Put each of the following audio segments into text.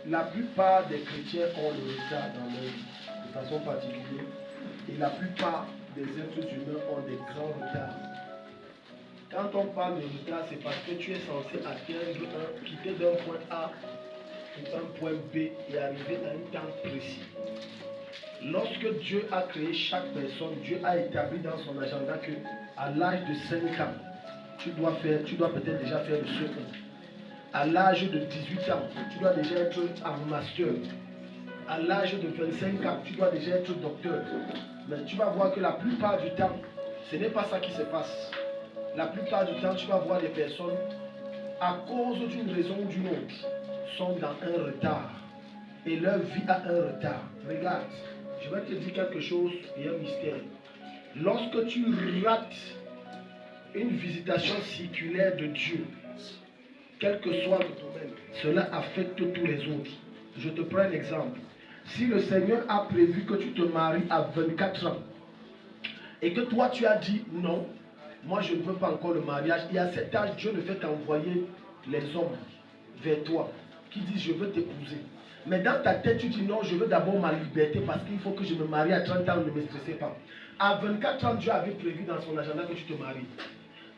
La plupart des chrétiens ont le retard dans leur vie, de façon particulière, et la plupart des êtres humains ont des grands retards. Quand on parle de retard, c'est parce que tu es censé quitter d'un point A pour un point B et arriver à un temps précis. Lorsque Dieu a créé chaque personne, Dieu a établi dans son agenda que à l'âge de 5 ans, tu dois peut-être déjà faire le second. À l'âge de 18 ans, tu dois déjà être en master. À l'âge de 25 ans, tu dois déjà être docteur. Mais tu vas voir que la plupart du temps, ce n'est pas ça qui se passe. La plupart du temps, tu vas voir des personnes, à cause d'une raison ou d'une autre, sont dans un retard. Et leur vie a un retard. Regarde, je vais te dire quelque chose et un mystère. Lorsque tu rates une visitation circulaire de Dieu, quel que soit le domaine, cela affecte tous les autres. Je te prends un exemple. Si le Seigneur a prévu que tu te maries à 24 ans et que toi tu as dit non, moi je ne veux pas encore le mariage, et à cet âge, Dieu ne fait qu'envoyer les hommes vers toi qui disent je veux t'épouser. Mais dans ta tête, tu dis non, je veux d'abord ma liberté parce qu'il faut que je me marie à 30 ans, ne me stressez pas. À 24 ans, Dieu avait prévu dans son agenda que tu te maries.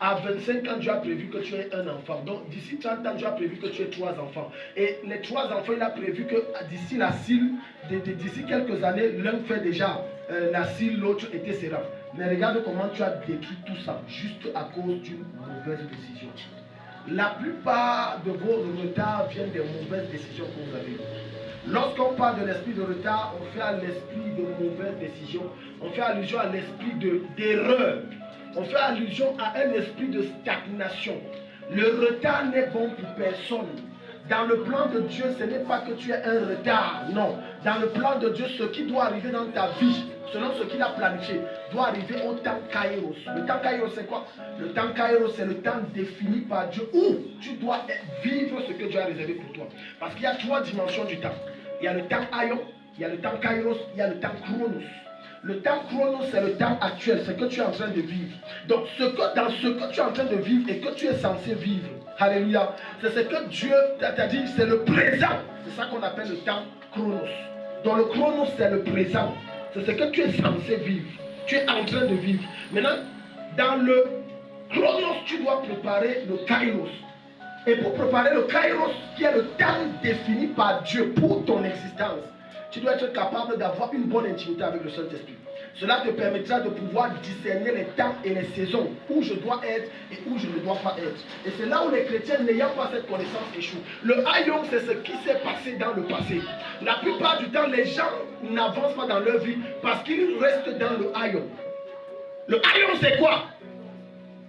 À 25 ans, Dieu a prévu que tu aies un enfant. Donc, d'ici 30 ans, Dieu a prévu que tu aies 3 enfants. Et les 3 enfants, il a prévu que d'ici la cile, d'ici quelques années, l'un fait déjà la cile, l'autre était sérum. Mais regarde comment tu as détruit tout ça, juste à cause d'une mauvaise décision. La plupart de vos retards viennent des mauvaises décisions que vous avez. Lorsqu'on parle de l'esprit de retard, on fait à l'esprit de mauvaise décision. On fait allusion à l'esprit d'erreur. On fait allusion à un esprit de stagnation. Le retard n'est bon pour personne. Dans le plan de Dieu, ce n'est pas que tu aies un retard, non. Dans le plan de Dieu, ce qui doit arriver dans ta vie, selon ce qu'il a planifié, doit arriver au temps Kairos. Le temps Kairos, c'est quoi? Le temps Kairos, c'est le temps défini par Dieu où tu dois vivre ce que Dieu a réservé pour toi. Parce qu'il y a 3 dimensions du temps. Il y a le temps Aion, il y a le temps Kairos, il y a le temps Chronos. Le temps Chronos, c'est le temps actuel, c'est que tu es en train de vivre. Donc, dans ce que tu es en train de vivre et que tu es censé vivre, alléluia, c'est ce que Dieu t'a dit, c'est le présent. C'est ça qu'on appelle le temps Chronos. Donc, le Chronos, c'est le présent. C'est ce que tu es censé vivre. Tu es en train de vivre. Maintenant, dans le Chronos, tu dois préparer le Kairos. Et pour préparer le Kairos, qui est le temps défini par Dieu pour ton existence, tu dois être capable d'avoir une bonne intimité avec le Saint-Esprit. Cela te permettra de pouvoir discerner les temps et les saisons où je dois être et où je ne dois pas être. Et c'est là où les chrétiens n'ayant pas cette connaissance échouent. Le haillon, c'est ce qui s'est passé dans le passé. La plupart du temps, les gens n'avancent pas dans leur vie parce qu'ils restent dans le haillon. Le haillon, c'est quoi?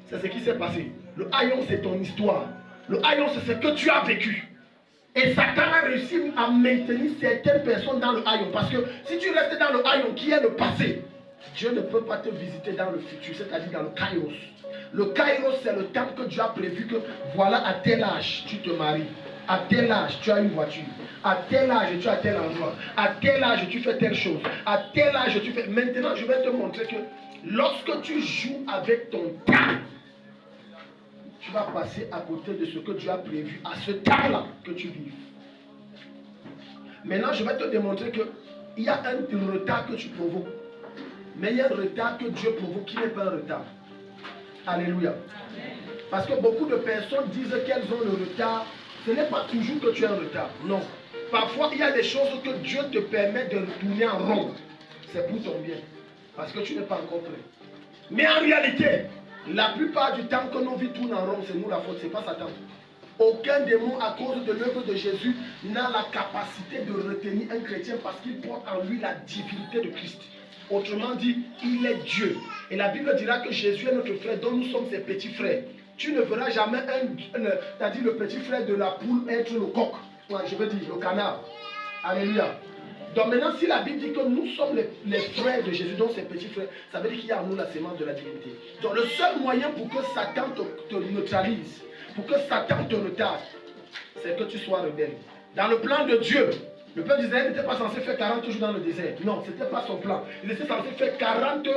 C'est ce qui s'est passé. Le haillon, c'est ton histoire. Le haillon, c'est ce que tu as vécu. Et Satan a réussi à maintenir certaines personnes dans le haillon. Parce que si tu restes dans le haillon qui est le passé, Dieu ne peut pas te visiter dans le futur, c'est-à-dire dans le Kairos. Le Kairos, c'est le temps que Dieu a prévu que voilà, à tel âge, tu te maries. À tel âge, tu as une voiture. À tel âge, tu as tel endroit. À tel âge, tu fais telle chose. À tel âge, tu fais... Maintenant, je vais te montrer que lorsque tu joues avec ton temps, tu vas passer à côté de ce que Dieu a prévu à ce temps-là que tu vives. Maintenant, je vais te démontrer qu'il y a un retard que tu provoques. Mais il y a un retard que Dieu provoque qui n'est pas un retard. Alléluia. Parce que beaucoup de personnes disent qu'elles ont le retard. Ce n'est pas toujours que tu as un retard. Non. Parfois, il y a des choses que Dieu te permet de tourner en rond. C'est pour ton bien. Parce que tu n'es pas encore prêt. Mais en réalité, la plupart du temps que nos vies tournent en rond, c'est nous la faute, c'est pas Satan. Aucun démon à cause de l'œuvre de Jésus n'a la capacité de retenir un chrétien parce qu'il porte en lui la divinité de Christ. Autrement dit, il est Dieu. Et la Bible dira que Jésus est notre frère, dont nous sommes ses petits frères. Tu ne verras jamais c'est-à-dire le petit frère de la poule être le coq. Je veux dire le canard. Alléluia. Donc maintenant, si la Bible dit que nous sommes les frères de Jésus, donc ses petits frères, ça veut dire qu'il y a en nous la sémence de la divinité. Donc le seul moyen pour que Satan te neutralise, pour que Satan te retarde, c'est que tu sois rebelle. Dans le plan de Dieu, le peuple d'Israël n'était pas censé faire 40 jours dans le désert. Non, ce n'était pas son plan. Il était censé faire 40,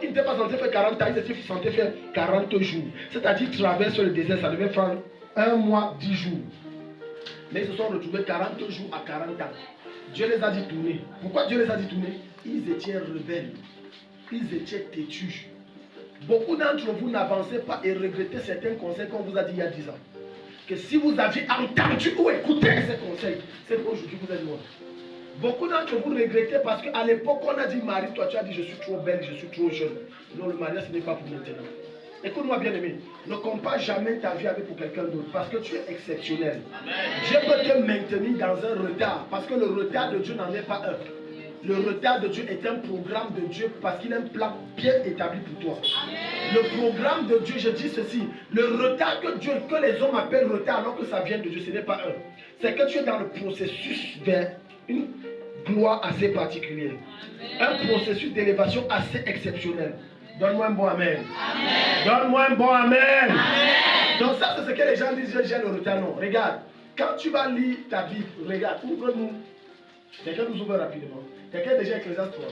il n'était pas censé faire 40 ans, il était censé faire 40 jours. C'est-à-dire traverser le désert, ça devait prendre 1 mois, 10 jours. mais ils se sont retrouvés 40 jours à 40 ans. Dieu les a dit tourner. Pourquoi Dieu les a dit tourner? Ils étaient rebelles. Ils étaient têtus. Beaucoup d'entre vous n'avancez pas et regrettez certains conseils qu'on vous a dit il y a 10 ans. Que si vous aviez entendu ou écouté ces conseils, c'est qu'aujourd'hui vous êtes loin. Beaucoup d'entre vous regrettez parce qu'à l'époque on a dit marie-toi, tu as dit je suis trop belle, je suis trop jeune. Non, le mariage ce n'est pas pour maintenant. Écoute-moi bien aimé, ne compare jamais ta vie avec pour quelqu'un d'autre parce que tu es exceptionnel. Amen. Dieu peut te maintenir dans un retard parce que le retard de Dieu n'en est pas un. Le retard de Dieu est un programme de Dieu parce qu'il a un plan bien établi pour toi. Amen. Le programme de Dieu, je dis ceci, le retard que les hommes appellent retard alors que ça vient de Dieu, ce n'est pas un. C'est que tu es dans le processus vers une gloire assez particulière. Amen. Un processus d'élévation assez exceptionnel. Donne-moi un bon amen. Amen. Donne-moi un bon amen. Amen. Donc ça, c'est ce que les gens disent, j'ai le retard. Non, regarde. Quand tu vas lire ta Bible, regarde, ouvre-nous. Quelqu'un nous ouvre rapidement. Quelqu'un déjà Ecclésiaste 3.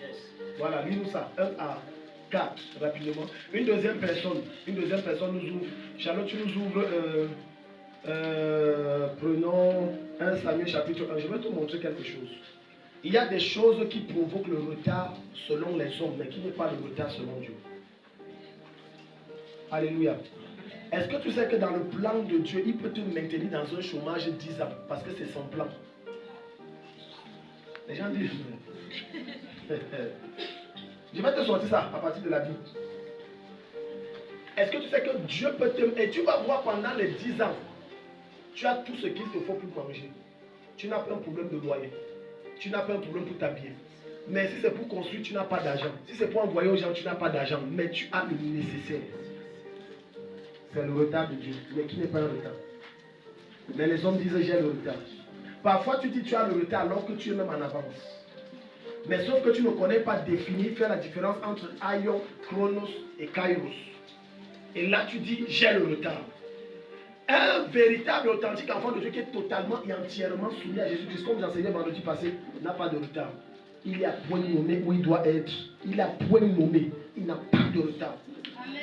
Yes. Voilà, lis-nous ça. 1 à 4, rapidement. Une deuxième personne nous ouvre. Charlotte, tu nous ouvres. Prenons 1 Samuel chapitre 1. Je vais te montrer quelque chose. Il y a des choses qui provoquent le retard selon les hommes, mais qui n'est pas le retard selon Dieu. Alléluia. Est-ce que tu sais que dans le plan de Dieu, il peut te maintenir dans un chômage 10 ans parce que c'est son plan? Les gens disent, je vais te sortir ça à partir de la Bible. Est-ce que tu sais que Dieu peut te... Et tu vas voir pendant les 10 ans, tu as tout ce qu'il te faut pour manger. Tu n'as pas un problème de loyer. Tu n'as pas un problème pour t'habiller. Mais si c'est pour construire, tu n'as pas d'argent. Si c'est pour envoyer aux gens, tu n'as pas d'argent. Mais tu as le nécessaire. C'est le retard de Dieu, mais qui n'est pas un retard. Mais les hommes disent j'ai le retard. Parfois tu dis tu as le retard alors que tu es même en avance. Mais sauf que tu ne connais pas définir, faire la différence entre Aion, Chronos et Kairos. Et là tu dis j'ai le retard. Un véritable authentique enfant de Dieu qui est totalement et entièrement soumis à Jésus-Christ, comme j'enseignais vendredi passé, n'a pas de retard. Il est à point nommé où il doit être. Il est à point nommé. Il n'a pas de retard. Amen.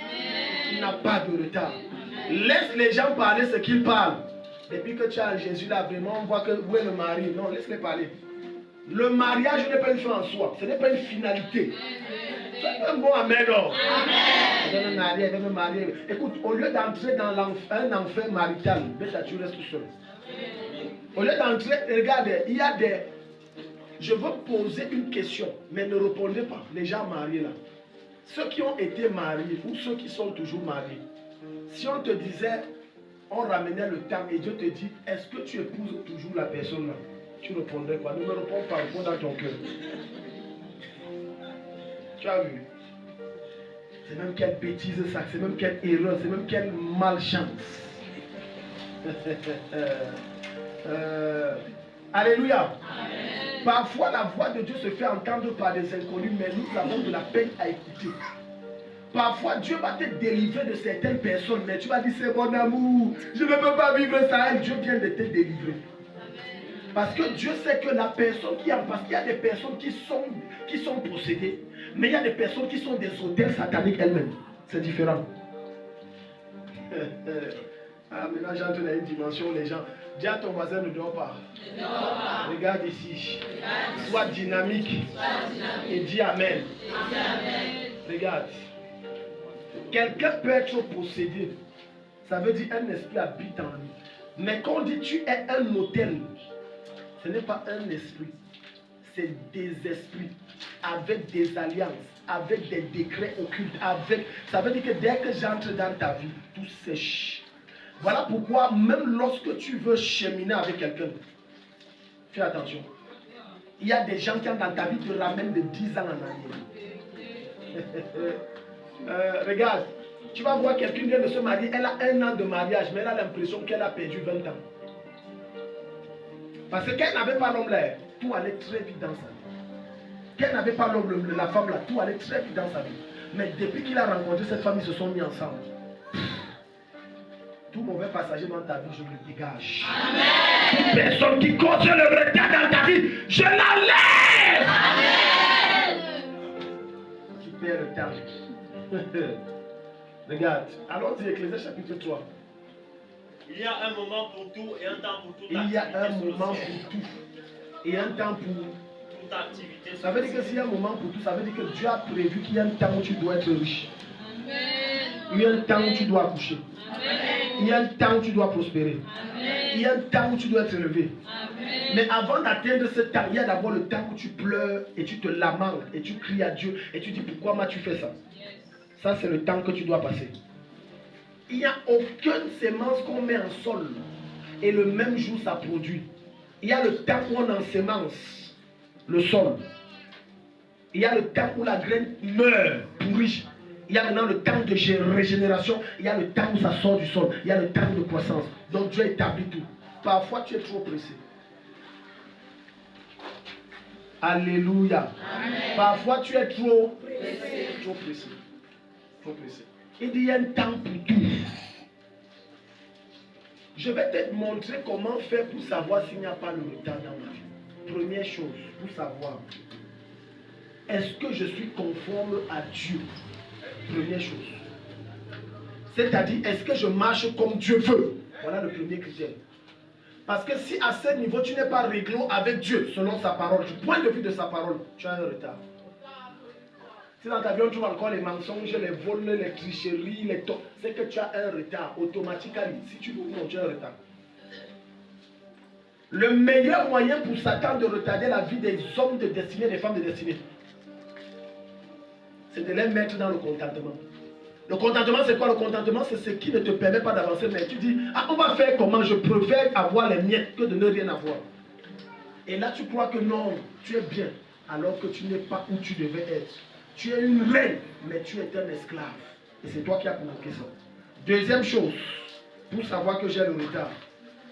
Il n'a pas de retard. Amen. Laisse les gens parler ce qu'ils parlent. Depuis que tu as Jésus là, vraiment, on voit que où est le mari. Non, laisse-les parler. Le mariage n'est pas une fin en soi. Ce n'est pas une finalité. C'est un bon amen. Elle veut me marier. Écoute, au lieu d'entrer dans un enfer marital, tu restes tout seul. Au lieu d'entrer, regarde, il y a des... Je veux poser une question, mais ne répondez pas. Les gens mariés là. Ceux qui ont été mariés ou ceux qui sont toujours mariés. Si on te disait, on ramenait le temps et Dieu te dit, est-ce que tu épouses toujours la personne là? Tu répondrais quoi? Ne me réponds pas, réponds dans ton cœur. Tu as vu? C'est même quelle bêtise ça, c'est même quelle erreur, c'est même quelle malchance. Alléluia. Amen. Parfois la voix de Dieu se fait entendre par des inconnus, mais nous avons de la peine à écouter. Parfois Dieu va te délivrer de certaines personnes, mais tu vas dire c'est mon amour, je ne peux pas vivre ça. Et Dieu vient de te délivrer. Parce que Dieu sait que la personne qui a, parce qu'il y a des personnes qui sont possédées, mais il y a des personnes qui sont des autels sataniques elles-mêmes. C'est différent. Ah, maintenant j'entre dans une dimension où les gens, dis à ton voisin ne dors pas. Regarde ici. Sois dynamique. Et dis Amen. Regarde. Quelqu'un peut être possédé. Ça veut dire un esprit habite en lui. Mais quand on dit tu es un autel, ce n'est pas un esprit. C'est des esprits avec des alliances, avec des décrets occultes, ça veut dire que dès que j'entre dans ta vie, tout sèche. Voilà pourquoi même lorsque tu veux cheminer avec quelqu'un, fais attention. Il y a des gens qui dans ta vie te ramènent de 10 ans en arrière. Regarde, tu vas voir quelqu'un qui vient de se marier, elle a 1 an de mariage, mais elle a l'impression qu'elle a perdu 20 ans. Parce que quand elle n'avait pas l'homme là, tout allait très vite dans sa vie. Quand elle n'avait pas l'homme, la femme là, tout allait très vite dans sa vie. Mais depuis qu'il a rencontré cette femme, ils se sont mis ensemble. Tout mauvais passager dans ta vie, je le dégage. Amen. Toute personne qui cause le retard dans ta vie, je l'enlève. Qui perd le temps. Regarde, allons-y, Ecclésiaste chapitre 3. Il y a un moment pour tout et un temps pour toute Il y a un activité moment sur le ciel. pour tout et un temps pour... Toute activité Ça sur veut le dire que ciel. s'il y a un moment pour tout, ça veut dire que Dieu a prévu qu'il y a un temps où tu dois être riche. Il y a un temps où tu dois accoucher. Il y a un temps où tu dois prospérer. Il y a un temps où tu dois être élevé. Mais avant d'atteindre ce temps, il y a d'abord le temps où tu pleures et tu te lamentes et tu cries à Dieu et tu dis pourquoi m'as-tu fait ça? Ça, c'est le temps que tu dois passer. Il n'y a aucune sémence qu'on met en sol et le même jour ça produit. Il y a le temps où on ensemence le sol. Il y a le temps où la graine meurt, pourrit. Il y a maintenant le temps de régénération. Il y a le temps où ça sort du sol. Il y a le temps de croissance. Donc Dieu établit tout. Parfois tu es trop pressé. Alléluia. Amen. Parfois tu es trop pressé. Trop pressé. Trop pressé. Il dit il y a un temps pour tout. Je vais te montrer comment faire pour savoir s'il n'y a pas le retard dans ma vie. Première chose, pour savoir, est-ce que je suis conforme à Dieu? Première chose. C'est-à-dire, est-ce que je marche comme Dieu veut? Voilà le premier critère. Parce que si à ce niveau, tu n'es pas réglo avec Dieu, selon sa parole, du point de vue de sa parole, tu as un retard. Si dans ta vie, on trouve encore les mensonges, les vols, les tricheries, les tocs, c'est que tu as un retard. Automatiquement, si tu veux, non, tu as un retard. Le meilleur moyen pour Satan de retarder la vie des hommes de destinée, des femmes de destinée, c'est de les mettre dans le contentement. Le contentement, c'est quoi? Le contentement, c'est ce qui ne te permet pas d'avancer. Mais tu dis, ah, on va faire comment? Je préfère avoir les miettes que de ne rien avoir. Et là, tu crois que non, tu es bien, alors que tu n'es pas où tu devais être. Tu es une reine, mais tu es un esclave. Et c'est toi qui as provoqué ça. Deuxième chose, pour savoir que j'ai le retard,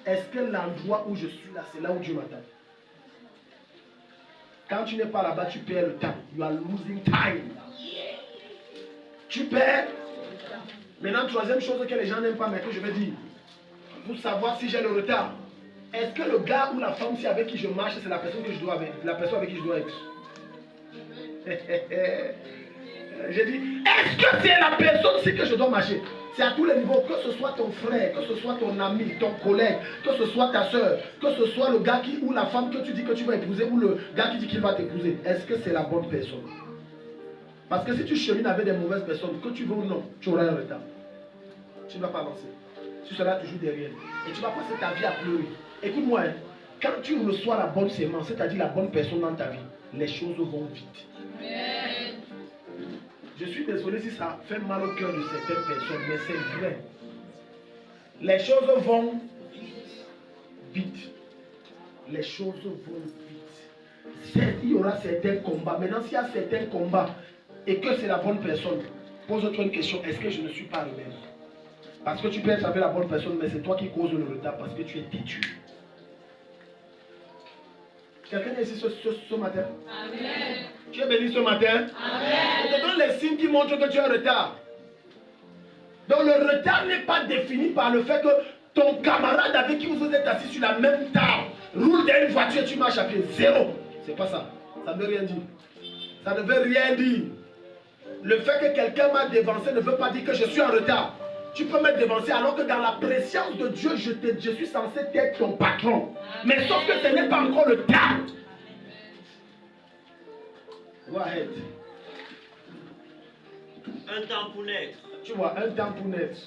est-ce que l'endroit où je suis là, c'est là où Dieu m'attend? Quand tu n'es pas là-bas, tu perds le temps. You are losing time. Tu perds. Maintenant, troisième chose que les gens n'aiment pas, mais que je vais dire, pour savoir si j'ai le retard, est-ce que le gars ou la femme avec qui je marche, c'est la personne que je dois avec, la personne avec qui je dois être? J'ai dit, est-ce que c'est la personne que je dois marcher? C'est à tous les niveaux, que ce soit ton frère, que ce soit ton ami, ton collègue, que ce soit ta soeur, que ce soit le gars qui, ou la femme que tu dis que tu vas épouser, ou le gars qui dit qu'il va t'épouser. Est-ce que c'est la bonne personne? Parce que si tu chemines avec des mauvaises personnes, que tu veux ou non, tu auras un retard. Tu ne vas pas avancer. Tu seras toujours derrière. Et tu vas passer ta vie à pleurer. Écoute-moi, hein, quand tu reçois la bonne sémence, c'est-à-dire la bonne personne dans ta vie, les choses vont vite. Amen. Je suis désolé si ça fait mal au cœur de certaines personnes, mais c'est vrai. Les choses vont vite. Les choses vont vite. Certes, il y aura certains combats. Maintenant, s'il y a certains combats et que c'est la bonne personne, pose-toi une question. Est-ce que je ne suis pas rebelle? Parce que tu peux être avec la bonne personne, mais c'est toi qui causes le retard parce que tu es têtu. Quelqu'un est ici ce matin? Amen. Tu es béni ce matin? Amen. Je te donne les signes qui montrent que tu es en retard. Donc le retard n'est pas défini par le fait que ton camarade avec qui vous êtes assis sur la même table roule dans une voiture et tu marches à pied. Zéro. C'est pas ça. Ça ne veut rien dire. Ça ne veut rien dire. Le fait que quelqu'un m'a dévancé ne veut pas dire que je suis en retard. Tu peux me dévancer alors que dans la présence de Dieu, je suis censé être ton patron. Mais sauf que ce n'est pas encore le temps. Go ahead. Un temps pour naître. Tu vois, un temps pour naître.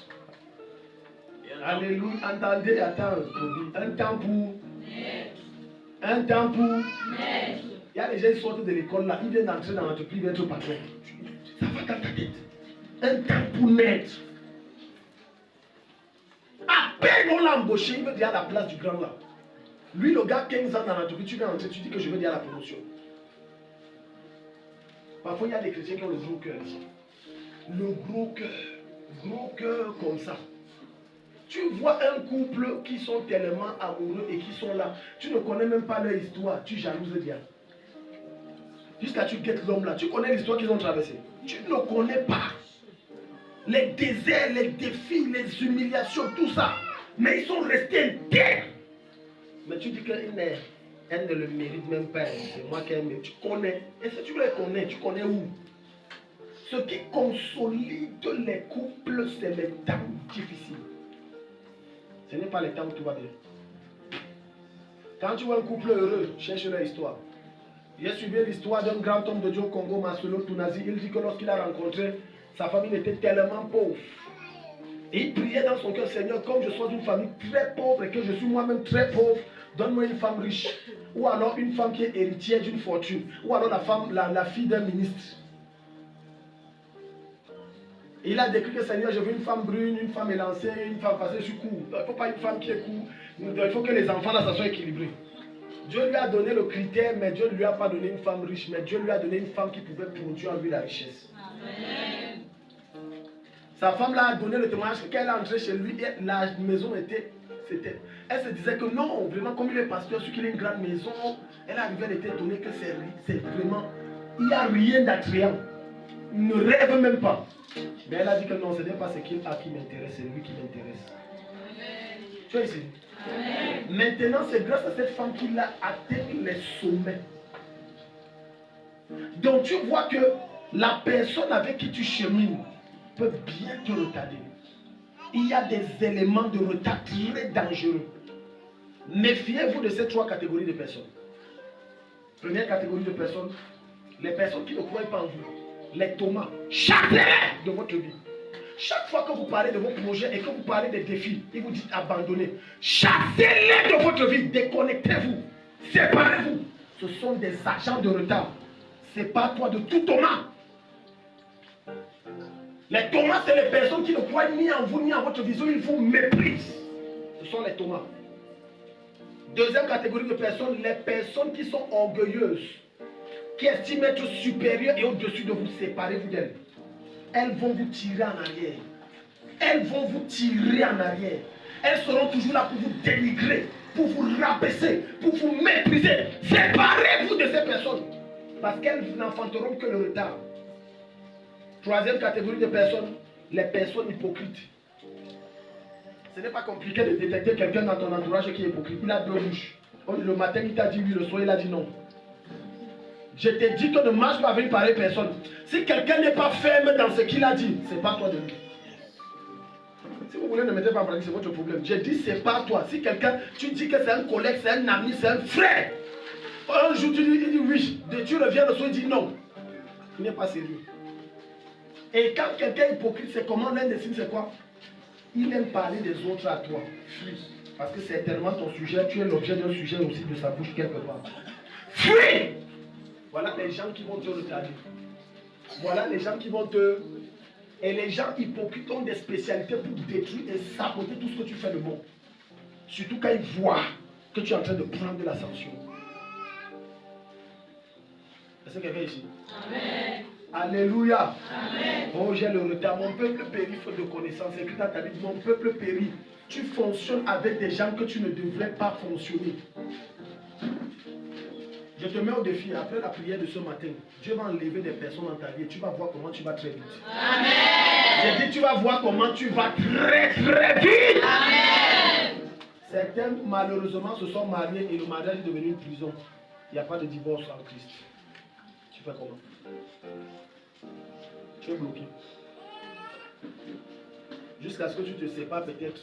Alléluia. Entendez, attends, un temps pour naître. Un temps pour naître. Il y a des gens qui sortent de l'école là, ils viennent entrer dans l'entreprise, ils viennent être patron. Ça va dans ta tête. Un temps pour naître. À peine on l'a embauché, il veut dire à la place du grand là. Lui, le gars, 15 ans dans l'entreprise, tu viens entrer, tu dis que je veux dire à la promotion. Parfois, il y a des chrétiens qui ont le gros cœur. Le gros cœur comme ça. Tu vois un couple qui sont tellement amoureux et qui sont là. Tu ne connais même pas leur histoire, tu jalouses bien. Jusqu'à tu guettes l'homme là, tu connais l'histoire qu'ils ont traversée. Tu ne connais pas. Les déserts, les défis, les humiliations, tout ça. Mais ils sont restés intègres. Mais tu dis qu'elle ne le mérite même pas. C'est moi qui aime. Tu connais. Et si tu les connais, tu connais où? Ce qui consolide les couples, c'est les temps difficiles. Ce n'est pas le temps où tout va bien. Quand tu vois un couple heureux, cherche leur histoire. J'ai suivi l'histoire d'un grand homme de Dieu au Congo, Marcelo Tounazi. Il dit que lorsqu'il a rencontré, sa famille était tellement pauvre. Et il priait dans son cœur, Seigneur, comme je sois d'une famille très pauvre et que je suis moi-même très pauvre, donne-moi une femme riche. Ou alors une femme qui est héritière d'une fortune. Ou alors la fille d'un ministre. Et il a décrit que Seigneur, je veux une femme brune, une femme élancée, une femme parce que je suis court. Il ne faut pas une femme qui est court. Il faut que les enfants là, ça soit équilibré. Dieu lui a donné le critère, mais Dieu ne lui a pas donné une femme riche, mais Dieu lui a donné une femme qui pouvait produire en lui la richesse. Amen. Sa femme là a donné le témoignage que quand elle est entrée chez lui, la maison était. Elle se disait que non, vraiment, comme il est pasteur, ce qu'il a une grande maison, elle arrivait, elle était étonnée que c'est vraiment. Il n'y a rien d'attrayant. Il ne rêve même pas. Mais elle a dit que non, ce n'est pas ce qu'il a qui m'intéresse, c'est lui qui m'intéresse. Tu vois ici? Amen. Maintenant, c'est grâce à cette femme qu'il a atteint les sommets. Donc tu vois que la personne avec qui tu chemines peut bien te retarder. Il y a des éléments de retard très dangereux. Méfiez-vous de ces trois catégories de personnes. Première catégorie de personnes, les personnes qui ne croient pas en vous. Les Thomas, chassez-les de votre vie. Chaque fois que vous parlez de vos projets et que vous parlez des défis, ils vous disent abandonnez. Chassez-les de votre vie, déconnectez-vous, séparez-vous. Ce sont des agents de retard. Sépare-toi de tout Thomas. Les Thomas, c'est les personnes qui ne croient ni en vous ni en votre vision, ils vous méprisent. Ce sont les Thomas. Deuxième catégorie de personnes, les personnes qui sont orgueilleuses, qui estiment être supérieures et au-dessus de vous, séparez-vous d'elles. Elles vont vous tirer en arrière. Elles vont vous tirer en arrière. Elles seront toujours là pour vous dénigrer, pour vous rabaisser, pour vous mépriser. Séparez-vous de ces personnes. Parce qu'elles n'enfanteront que le retard. Troisième catégorie de personnes, les personnes hypocrites. Ce n'est pas compliqué de détecter quelqu'un dans ton entourage qui est hypocrite. Il a deux bouches. Le matin, il t'a dit oui, le soir, il a dit non. Je te dis que ne marche pas avec une pareille personne. Si quelqu'un n'est pas ferme dans ce qu'il a dit, c'est pas toi de lui. Si vous voulez ne mettez pas en pratique, c'est votre problème. Je dis c'est pas toi. Si quelqu'un, tu dis que c'est un collègue, c'est un ami, c'est un frère. Un jour tu dis, il dit oui. Tu reviens le soir, il dit non. Il n'est pas sérieux. Et quand quelqu'un est hypocrite, c'est comment l'un des signes, c'est quoi? Il aime parler des autres à toi. Fuis. Parce que c'est tellement ton sujet, tu es l'objet d'un sujet aussi de sa bouche quelque part. Fuis! Voilà les gens qui vont te retarder. Voilà les gens qui vont te... Et les gens hypocrites ont des spécialités pour détruire et saboter tout ce que tu fais de bon. Surtout quand ils voient que tu es en train de prendre de l'ascension. Est-ce que quelqu'un est ici? Amen. Alléluia. Amen. Oh, j'ai le retard. Mon peuple périt faute de connaissance. Écrit dans ta Bible, mon peuple périt. Tu fonctionnes avec des gens que tu ne devrais pas fonctionner. Je te mets au défi, après la prière de ce matin, Dieu va enlever des personnes dans ta vie et tu vas voir comment tu vas très vite. Amen. J'ai dit, tu vas voir comment tu vas très très vite. Amen. Certains, malheureusement, se sont mariés et le mariage est devenu une prison. Il n'y a pas de divorce en Christ. Tu fais comment? Tu es bloqué. Jusqu'à ce que tu te sépares peut-être.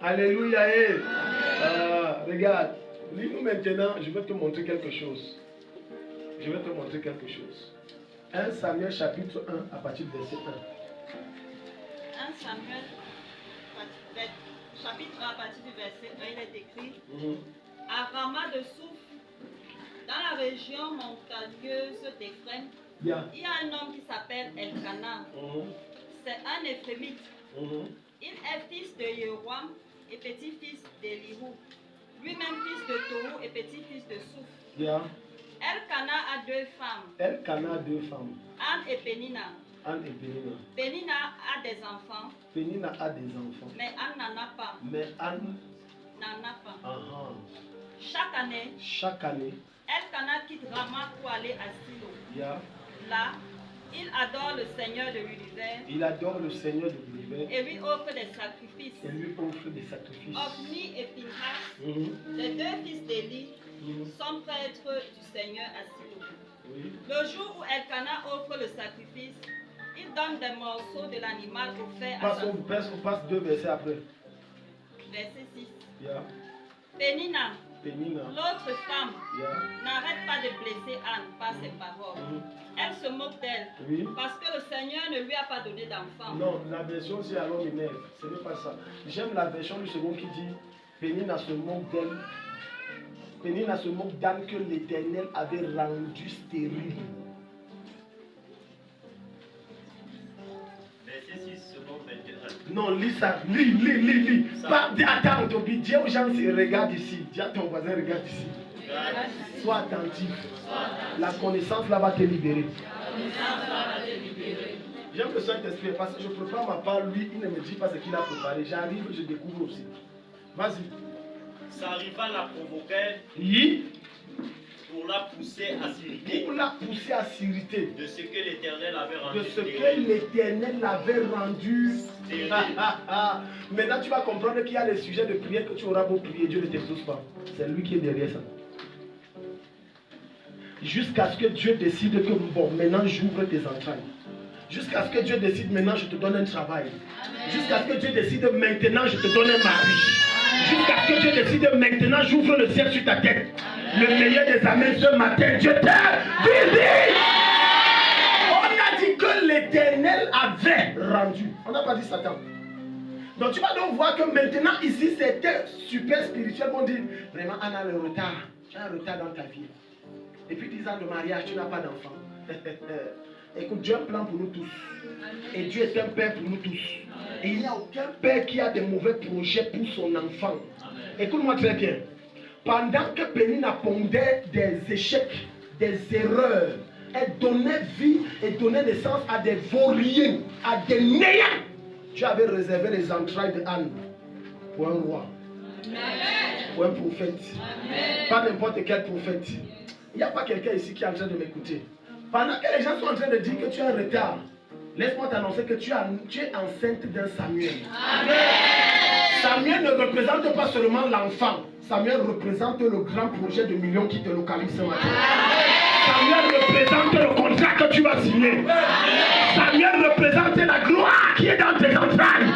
Alléluia. Regarde. Lis-nous maintenant, je vais te montrer quelque chose. Je vais te montrer quelque chose. 1 Samuel chapitre 1 à partir du verset 1. 1 Samuel chapitre 1 à partir du verset 1, il est écrit à Rama de Souf, dans la région montagneuse d'Éphraim, il y a un homme qui s'appelle Elkana. C'est un Éphrémite. Il est fils de Yehoram et petit-fils d'Elihu. Lui-même fils de Tohu et petit-fils de Souf. Elkana a deux femmes. Elkana a deux femmes. Anne et Pénina. Anne et Pénina. Pénina a des enfants. Pénina a des enfants. Mais Anne n'en a pas. Mais Anne n'en a pas. Chaque année, Elkana quitte Rama pour aller à Silo. Là, il adore le Seigneur de l'univers. Il adore le Seigneur de l'univers. Et lui offre des sacrifices. Et lui offre des sacrifices. Ophni et Pinhas, les deux fils d'Élie, sont prêtres du Seigneur à Silo. Le jour où Elkana offre le sacrifice, il donne des morceaux de l'animal offert à sa On passe 2 versets après. Verset 6. Yeah. Pénina, Pénina. l'autre femme, Yeah. n'arrête pas de blesser Anne par ses paroles. Elle se moque d'elle Oui. parce que le Seigneur ne lui a pas donné d'enfant. Non, la version c'est alors m'énerve. Ce n'est pas ça. J'aime la version du second qui dit Pénina se moque d'elle. Pénina se moque d'Anne que l'Éternel avait rendu stérile. Verset 6, second 21. Non, lis ça. Lis. Ça. Attends, Tobi, dis aux gens, regarde ici. Dis à ton voisin, regarde ici. Sois attentif. La connaissance là va te libérer. J'aime le Saint-Esprit parce que je prépare ma part, lui, il ne me dit pas ce qu'il a préparé. J'arrive, je découvre aussi. Vas-y. Ça arriva la provoquer Oui. pour la pousser à s'irriter Pour la pousser à s'irriter. de ce que l'Éternel avait rendu De ce que stérile. l'Éternel l'avait rendu. Stérile. Maintenant, tu vas comprendre qu'il y a des sujets de prière que tu auras beau prier, Dieu ne t'exauce pas. C'est lui qui est derrière ça. Jusqu'à ce que Dieu décide que, bon, maintenant j'ouvre tes entrailles. Jusqu'à ce que Dieu décide, maintenant je te donne un travail. Jusqu'à ce que Dieu décide, maintenant je te donne un mari. Jusqu'à ce que Dieu décide, maintenant j'ouvre le ciel sur ta tête. Le meilleur des amens ce matin, Dieu te visite. On a dit que l'Éternel avait rendu. On n'a pas dit Satan. Donc tu vas donc voir que maintenant ici c'était super spirituel. On dit vraiment on a le retard. Tu as un retard dans ta vie. Et puis 10 ans de mariage, tu n'as pas d'enfant. Écoute, Dieu a un plan pour nous tous. Et Dieu est un père pour nous tous. Et il n'y a aucun père qui a de mauvais projets pour son enfant. Écoute-moi très bien. Pendant que Pénina pondait des échecs, des erreurs, elle donnait vie et donnait naissance à des vauriens, à des néants. Dieu avait réservé les entrailles de Anne pour un roi, pour un prophète. Pas n'importe quel prophète. Il n'y a pas quelqu'un ici qui est en train de m'écouter. Pendant que les gens sont en train de dire que tu es en retard, laisse-moi t'annoncer que tu es enceinte d'un Samuel. Samuel ne représente pas seulement l'enfant. Samuel représente le grand projet de millions qui te localise ce matin. Samuel représente le contrat que tu vas signer. Samuel représente la gloire qui est dans tes entrailles.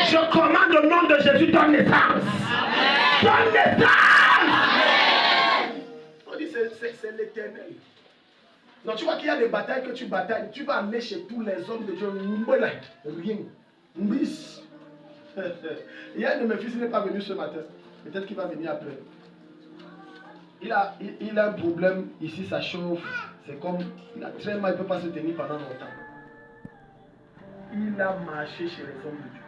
Je commande au nom de Jésus, donne naissance. Donne naissance. On dit c'est l'Éternel. Donc tu vois qu'il y a des batailles que tu batailles. Tu vas aller chez tous les hommes de Dieu. Rien. Il y a un de mes fils, il n'est pas venu ce matin. Peut-être qu'il va venir après. Il a un problème. Ici, ça chauffe. C'est comme... Il a très mal, il ne peut pas se tenir pendant longtemps. Il a marché chez les hommes de Dieu.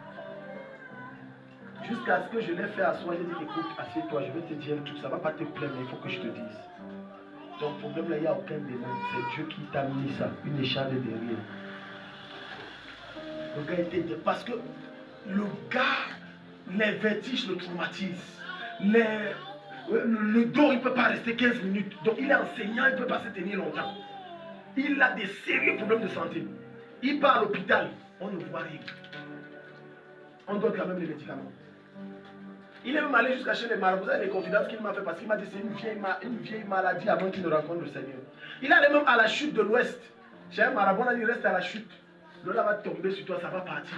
Jusqu'à ce que je l'ai fait asseoir. J'ai dit, écoute, assieds-toi, je vais te dire un truc. Ça ne va pas te plaire, mais il faut que je te dise. Ton problème là, il n'y a aucun démon. C'est Dieu qui t'a mis ça. Une écharpe derrière. Le gars était... Parce que le gars, les vertiges le traumatisent. Le dos, il ne peut pas rester 15 minutes. Donc il est enseignant, il ne peut pas se tenir longtemps. Il a des sérieux problèmes de santé. Il part à l'hôpital, on ne voit rien. On donne quand même les médicaments. Il est même allé jusqu'à chez les marabouts. Vous avez les confidences qu'il m'a fait parce qu'il m'a dit c'est une vieille maladie avant qu'il ne rencontre le Seigneur. Il allait même à la chute de l'Ouest. Chez un marabout, on a dit reste à la chute. L'eau là va tomber sur toi, ça va partir.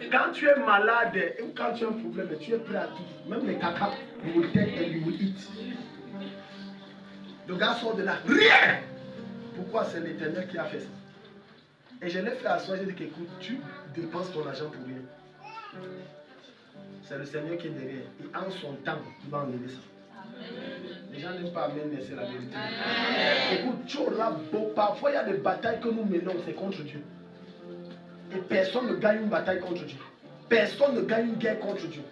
Et quand tu es malade ou quand tu as un problème, tu es prêt à tout. Même les caca, you will take and you will eat. Le gars sort de là. Rien! Pourquoi? C'est l'Éternel qui a fait ça. Et je l'ai fait asseoir, j'ai dit qu'écoute, tu dépenses ton argent pour rien. C'est le Seigneur qui est derrière. Et en son temps, il va enlever ça. Les gens n'aiment pas amener, mais c'est la vérité. Écoute, tu auras beau. Parfois, il y a des batailles que nous menons, c'est contre Dieu. Et personne ne gagne une bataille contre Dieu. Personne ne gagne une guerre contre Dieu.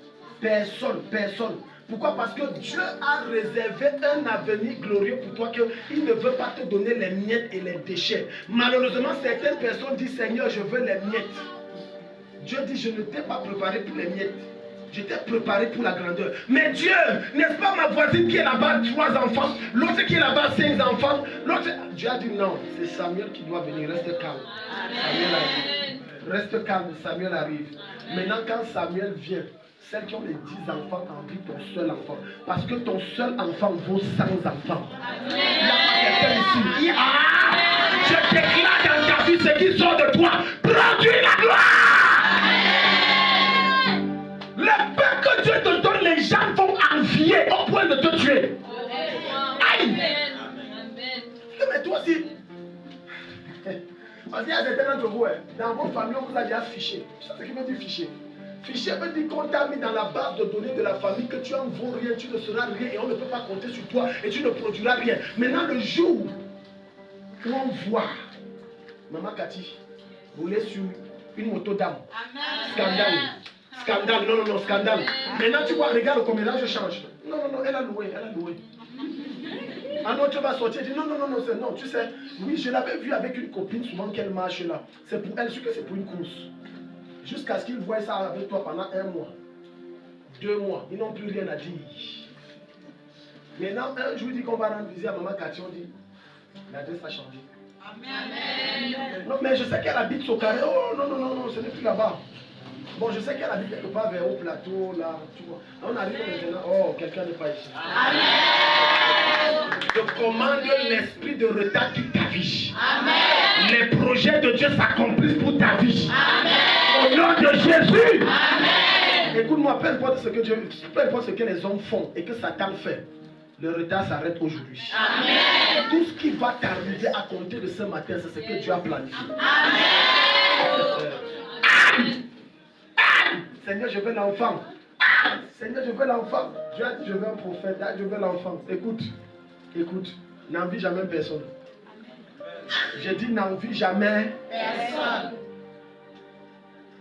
Personne. Pourquoi? Parce que Dieu a réservé un avenir glorieux pour toi qu'il ne veut pas te donner les miettes et les déchets. Malheureusement, certaines personnes disent Seigneur, je veux les miettes. Dieu dit, je ne t'ai pas préparé pour les miettes. Je t'ai préparé pour la grandeur. Mais Dieu, n'est-ce pas ma voisine qui est là-bas, 3 enfants, l'autre qui est là-bas, 5 enfants, l'autre... Dieu a dit non, c'est Samuel qui doit venir, reste calme. Samuel arrive. Reste calme, Samuel arrive. Maintenant, quand Samuel vient, celles qui ont les 10 enfants envient ton seul enfant. Parce que ton seul enfant vaut 100 enfants. Il n'y a pas quelqu'un ici. Je déclare dans ta vie, ce qui sort de toi, produit la gloire. Le peu que Dieu te donne, les gens vont envier au point de te tuer. Aïe. Mais toi aussi, parce qu'il y a certains d'entre vous, dans vos familles, on vous a déjà fiché. Tu sais ce qui veut dire fiché? Fiché veut dire qu'on t'a mis dans la base de données de la famille, que tu en vaux rien, tu ne seras rien et on ne peut pas compter sur toi et tu ne produiras rien. Maintenant, le jour où on voit Maman Cathy rouler sur une moto d'âme, scandale, scandale, non, scandale. Maintenant, tu vois, regarde comment là je change. Non, elle a loué. Un autre va sortir et dit non, tu sais, oui, je l'avais vu avec une copine souvent qu'elle marche là. C'est pour elle, que c'est pour une course. Jusqu'à ce qu'ils voient ça avec toi pendant 1 mois, 2 mois, ils n'ont plus rien à dire. Maintenant, un jour, il dit qu'on va rendre visite à Maman Cathy, on dit l'adresse a changé. Amen. Non, mais je sais qu'elle habite au carré. Oh non, ce n'est plus là-bas. Bon, je sais qu'elle habite quelque part vers au plateau, là, tu vois. On arrive maintenant, oh, quelqu'un n'est pas ici. Amen. Je commande l'esprit de retard qui ta vie. Amen. Les projets de Dieu s'accomplissent pour ta vie. Amen. Au nom de Jésus. Amen. Écoute-moi, peu importe ce que les hommes font et que Satan fait, le retard s'arrête aujourd'hui. Amen. Tout ce qui va t'arriver à compter de ce matin, c'est ce que Dieu a planifié. Amen. Seigneur, je veux l'enfant. Seigneur, je veux l'enfant. Dieu a dit, je veux un prophète. Je veux l'enfant. Écoute, n'envie jamais personne. J'ai dit, n'envie jamais personne.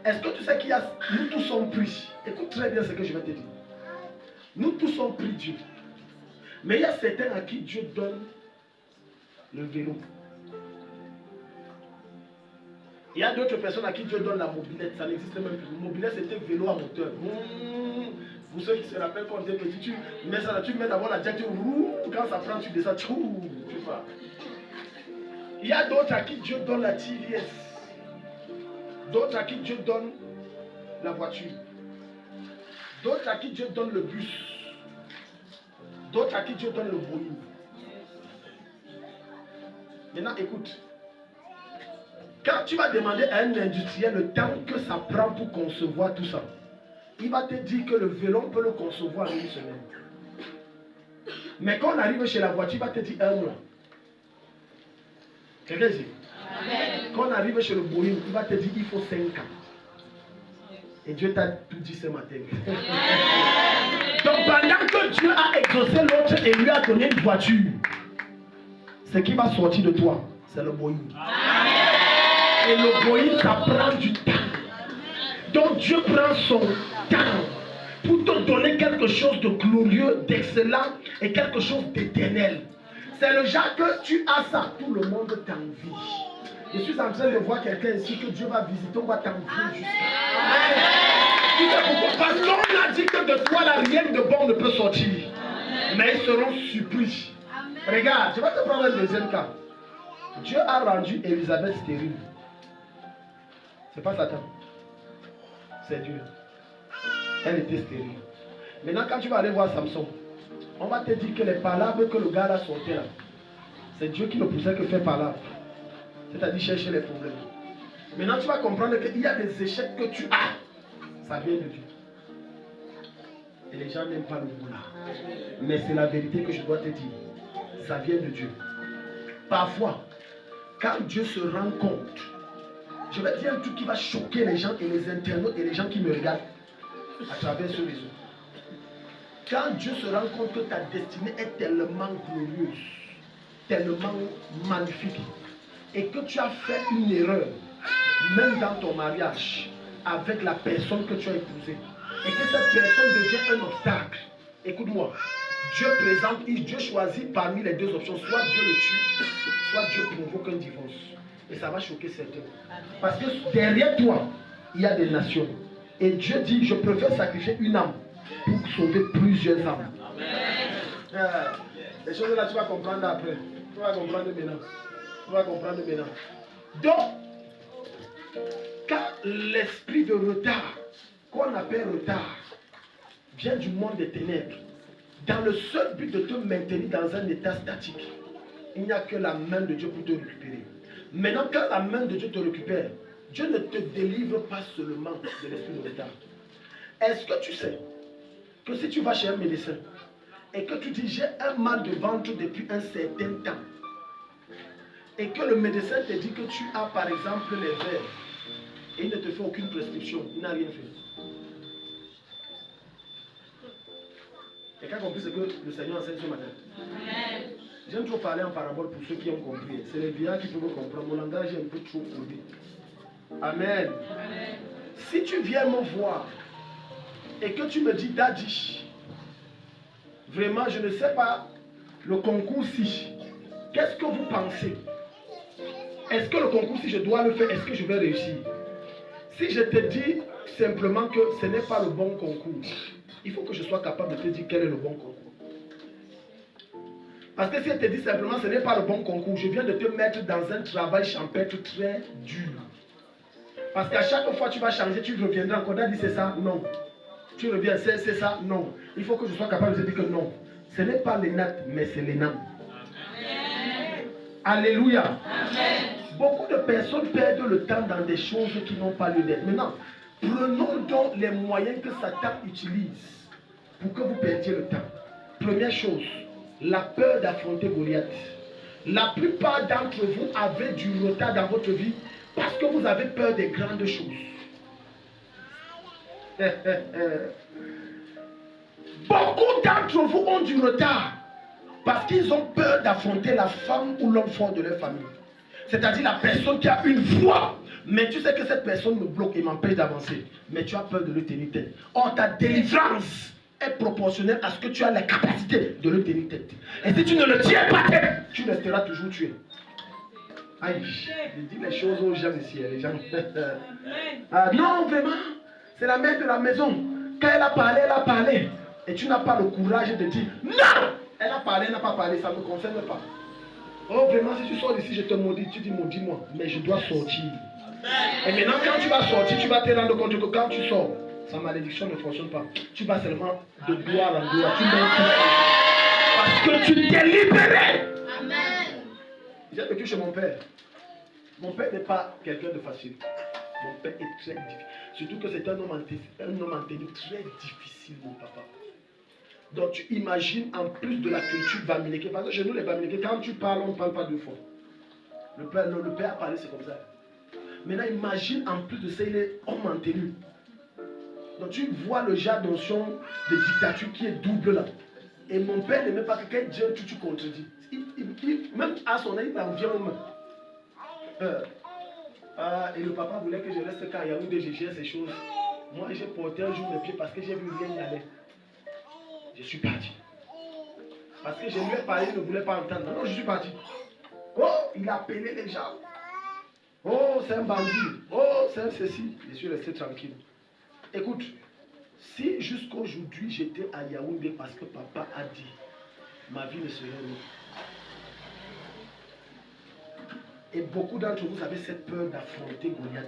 Est-ce que tu sais qu'il y a... Nous tous sommes pris. Écoute très bien ce que je vais te dire. Nous tous sommes pris Dieu. Mais il y a certains à qui Dieu donne le vélo. Il y a d'autres personnes à qui Dieu donne la mobilette. Ça n'existe même plus. Mobilette, c'était vélo à moteur. Pour ceux qui se rappellent quand tu es petit, tu mets ça là, tu mets d'abord la jack, quand ça prend, tu descends, tu vois. Il y a d'autres à qui Dieu donne la TVS. D'autres à qui Dieu donne la voiture. D'autres à qui Dieu donne le bus. D'autres à qui Dieu donne le Boeing. Maintenant, écoute. Quand tu vas demander à un industriel le temps que ça prend pour concevoir tout ça, il va te dire que le vélo, on peut le concevoir en 1 semaine. Mais quand on arrive chez la voiture, il va te dire 1 mois. Quelqu'un dit? Quand on arrive chez le Boeing, il va te dire il faut 5 ans. Et Dieu t'a tout dit ce matin. Donc pendant que Dieu a exaucé l'autre et lui a donné une voiture, ce qui va sortir de toi, c'est le Boeing. Et le Boeing, ça prend du temps. Donc Dieu prend son temps pour te donner quelque chose de glorieux, d'excellent et quelque chose d'éternel. C'est le genre que tu as ça, tout le monde t'envie. Je suis en train de voir quelqu'un ici que Dieu va visiter, on va t'envier jusqu'à. Tu sais pourquoi? Parce qu'on a dit que de toi, là, rien de bon ne peut sortir. Mais ils seront surpris. Regarde, je vais te prendre un deuxième cas. Dieu a rendu Élisabeth stérile. C'est pas Satan. C'est Dieu. Elle était stérile. Maintenant, quand tu vas aller voir Samson, on va te dire que les palabres que le gars a sorties là, c'est Dieu qui ne poussait que faire palabres. C'est-à-dire chercher les problèmes. Maintenant, tu vas comprendre qu'il y a des échecs que tu as. Ça vient de Dieu. Et les gens n'aiment pas le mot là. Mais c'est la vérité que je dois te dire. Ça vient de Dieu. Parfois, quand Dieu se rend compte, je vais dire un truc qui va choquer les gens et les internautes et les gens qui me regardent à travers ce réseau. Quand Dieu se rend compte que ta destinée est tellement glorieuse, tellement magnifique, et que tu as fait une erreur, même dans ton mariage, avec la personne que tu as épousée, et que cette personne devient un obstacle, écoute-moi, Dieu choisit parmi les deux options, soit Dieu le tue, soit Dieu provoque un divorce. Et ça va choquer certains. Parce que derrière toi, il y a des nations. Et Dieu dit, je préfère sacrifier une âme pour sauver plusieurs âmes. Les choses là, tu vas comprendre après. Tu vas comprendre maintenant. Donc, quand l'esprit de retard, qu'on appelle retard, vient du monde des ténèbres, dans le seul but de te maintenir dans un état statique, il n'y a que la main de Dieu pour te récupérer. Maintenant, quand la main de Dieu te récupère, Dieu ne te délivre pas seulement de l'esprit de retard. Est-ce que tu sais que si tu vas chez un médecin et que tu dis j'ai un mal de ventre depuis un certain temps et que le médecin te dit que tu as par exemple les vers et il ne te fait aucune prescription, il n'a rien fait. Quelqu'un a compris ce que le Seigneur enseigne ce matin? J'aime trop parler en parabole pour ceux qui ont compris. C'est les vieillards qui peuvent comprendre. Mon langage est un peu trop codé. Amen. Amen. Si tu viens me voir et que tu me dis, Daddy, vraiment, je ne sais pas, le concours-ci, qu'est-ce que vous pensez? Est-ce que le concours-ci, je dois le faire? Est-ce que je vais réussir? Si je te dis simplement que ce n'est pas le bon concours, il faut que je sois capable de te dire quel est le bon concours. Parce que si elle te dit simplement ce n'est pas le bon concours, je viens de te mettre dans un travail champêtre très dur. Parce qu'à chaque fois tu vas changer, tu reviendras encore. Dit c'est ça? Non. Tu reviens, c'est ça? Non. Il faut que je sois capable de te dire que non. Ce n'est pas les nattes, mais c'est les nains. Alléluia. Amen. Beaucoup de personnes perdent le temps dans des choses qui n'ont pas lieu d'être. Maintenant, prenons donc les moyens que Satan utilise pour que vous perdiez le temps. Première chose, la peur d'affronter Goliath. La plupart d'entre vous avez du retard dans votre vie parce que vous avez peur des grandes choses. Beaucoup d'entre vous ont du retard parce qu'ils ont peur d'affronter la femme ou l'homme fort de leur famille. C'est-à-dire la personne qui a une voix, mais tu sais que cette personne me bloque et m'empêche d'avancer. Mais tu as peur de le tenir tête. Or, ta délivrance est proportionnelle à ce que tu as la capacité de le tenir tête. Et si tu ne le tiens pas tête, tu resteras toujours tué. Aïe, je dis les choses aux gens ici, les gens. Ah, non, vraiment, c'est la mère de la maison. Quand elle a parlé. Et tu n'as pas le courage de dire non. Elle a parlé, elle n'a pas parlé, ça ne me concerne pas. Oh, vraiment, si tu sors d'ici, je te maudis. Tu dis maudis-moi, mais je dois sortir. Et maintenant, quand tu vas sortir, tu vas te rendre compte que quand tu sors, sa malédiction ne fonctionne pas. Tu vas seulement de gloire en gloire. Tu parce que tu t'es libéré. Amen. J'ai vécu chez mon père. Mon père n'est pas quelqu'un de facile. Mon père est très difficile. Surtout que c'est un homme entêté très difficile, mon papa. Donc tu imagines en plus de la culture bamileke. Parce que chez nous les bamileke, quand tu parles, on ne parle pas deux fois. Le père a parlé, c'est comme ça. Maintenant imagine en plus de ça, il est homme en tenue. Donc tu vois le genre d'onction de dictature qui est double là. Et mon père n'aimait pas que quand Dieu tu contredis. Même à son âge, il en vient aux mains. Et le papa voulait que je reste quand Yaoundé, je gère ces choses. Moi j'ai porté un jour mes pieds parce que j'ai vu rien d'aller. Je suis parti. Parce que je lui ai parlé, il ne voulait pas entendre. Non, je suis parti. Oh, il a appelé les gens. Oh, c'est un bandit. Oh, c'est un ceci. Je suis resté tranquille. Écoute, si jusqu'aujourd'hui j'étais à Yaoundé parce que papa a dit, ma vie ne serait rien. Et beaucoup d'entre vous avez cette peur d'affronter Goliath.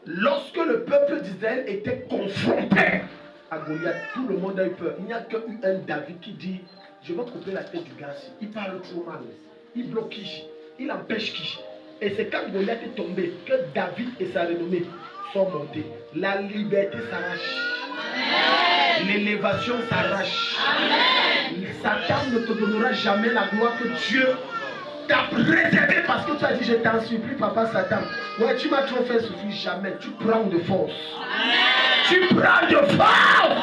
Lorsque le peuple d'Israël était confronté à Goliath, tout le monde a eu peur. Il n'y a qu'un David qui dit, je vais couper la tête du gars. Il parle trop mal. Il bloque qui? Il empêche qui? Et c'est quand Goliath est tombé que David et sa renommée sont montés. La liberté s'arrache. L'élévation s'arrache. Satan ne te donnera jamais la gloire que Dieu t'a préservé parce que tu as dit je t'en supplie papa Satan. Ouais, tu m'as trop fait souffrir, jamais. Tu prends de force. Tu prends de force.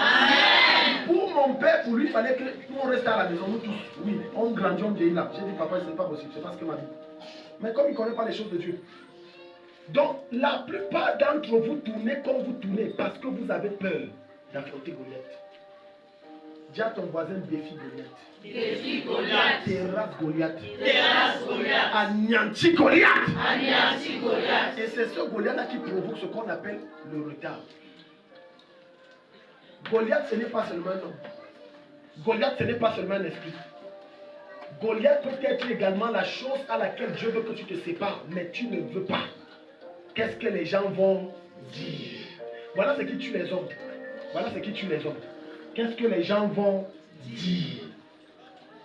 Pour mon père, pour lui, il fallait que nous restions à la maison, nous tous. Oui, on grandit, on vieillit là. J'ai dit papa, ce n'est pas possible, c'est pas ce que m'a dit. Mais comme il ne connaît pas les choses de Dieu. Donc la plupart d'entre vous tournez comme vous tournez parce que vous avez peur d'affronter Goliath. Dis à ton voisin défi Goliath. Défi Goliath. Terrasse Goliath. Terrasse Goliath. Anéanti Goliath. Anéanti Goliath. Et c'est ce Goliath-là qui provoque ce qu'on appelle le retard. Goliath, ce n'est pas seulement un homme. Goliath, ce n'est pas seulement un esprit. Goliath peut être également la chose à laquelle Dieu veut que tu te sépares, mais tu ne veux pas. Qu'est-ce que les gens vont dire? Voilà ce qui tue les hommes. Voilà ce qui tue les hommes. Qu'est-ce que les gens vont dire?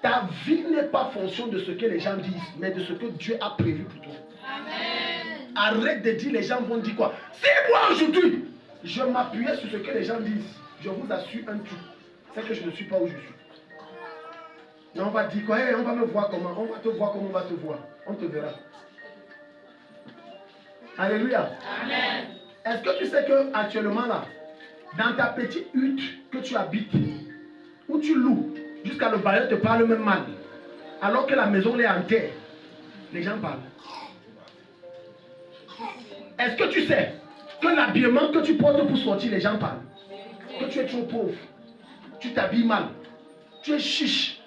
Ta vie n'est pas fonction de ce que les gens disent, mais de ce que Dieu a prévu pour toi. Amen. Arrête de dire les gens vont dire quoi. Si moi aujourd'hui, je m'appuyais sur ce que les gens disent, je vous assure un truc, c'est que je ne suis pas où je suis. Mais on va dire quoi, hey, on va me voir comment, on va te voir comme on va te voir. On te verra. Alléluia. Amen. Est-ce que tu sais que actuellement là, dans ta petite hutte que tu habites, où tu loues, jusqu'à le bailleur te parle même mal, alors que la maison est en terre, les gens parlent. Est-ce que tu sais que l'habillement que tu portes pour sortir, les gens parlent? Que tu es trop pauvre, tu t'habilles mal, tu es chiche.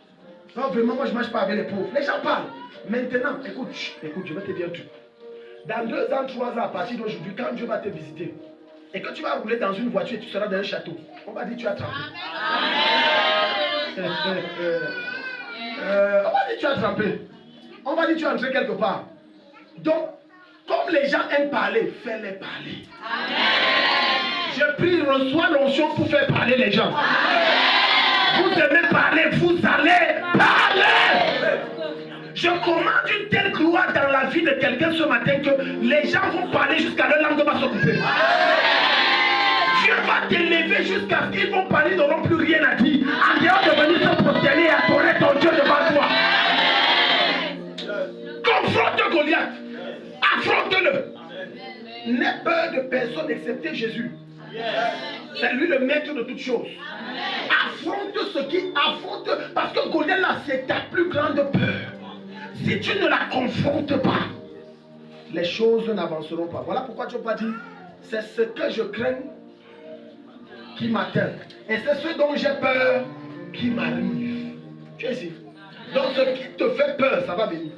Non, vraiment, moi je ne marche pas avec les pauvres. Les gens parlent. Maintenant, écoute, je vais te dire un truc. Dans 2 ans, 3 ans, à partir d'aujourd'hui, quand Dieu va te visiter, et que tu vas rouler dans une voiture et tu seras dans un château, on va dire tu as trempé. On va dire tu as trempé. On va dire tu es entré quelque part. Donc, comme les gens aiment parler, fais-les parler. Amen. Je prie, reçois l'onction pour faire parler les gens. Amen. Vous aimez parler, vous allez parler. Je commande une telle gloire dans la vie de quelqu'un ce matin que les gens vont parler jusqu'à leur langue va s'occuper. Dieu va t'élever jusqu'à ce qu'ils vont parler, ils n'auront plus rien à dire. En dehors de venir se prosterner et adorer ton Dieu devant toi. Confronte Goliath. Affronte-le. N'aie peur de personne excepté Jésus. C'est lui le maître de toutes choses. Affronte ce qui affronte. Parce que Goliath là, c'est ta plus grande peur. Si tu ne la confrontes pas, les choses n'avanceront pas. Voilà pourquoi Dieu va dire, c'est ce que je crains qui m'atteint. Et c'est ce dont j'ai peur qui m'arrive. Tu es ici. Donc ce qui te fait peur, ça va venir.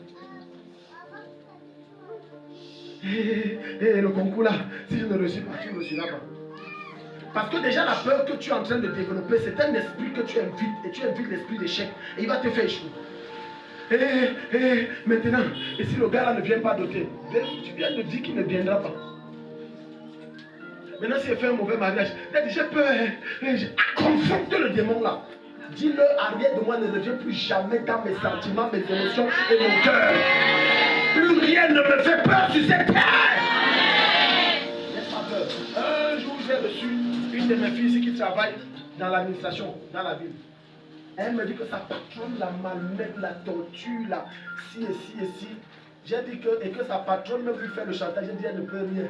Et le concours là, si je ne réussis pas, tu ne réussiras pas. Parce que déjà la peur que tu es en train de développer, c'est un esprit que tu invites. Et tu invites l'esprit d'échec. Et il va te faire échouer. Maintenant, et si le gars là ne vient pas doter, tu viens de dire qu'il ne viendra pas. Maintenant, s'il fait un mauvais mariage, il a dit j'ai peur. Confronte le démon là. Dis-le, arrière de moi ne revient plus jamais dans mes sentiments, mes émotions et mon cœur. Plus rien ne me fait peur sur cette terre. N'aie pas peur. Un jour, j'ai reçu une de mes filles qui travaille dans l'administration, dans la ville. Elle me dit que sa patronne la malmène, la torture, la ci et ci et ci. J'ai dit que, et que sa patronne même lui fait le chantage. J'ai dit elle ne peut rien.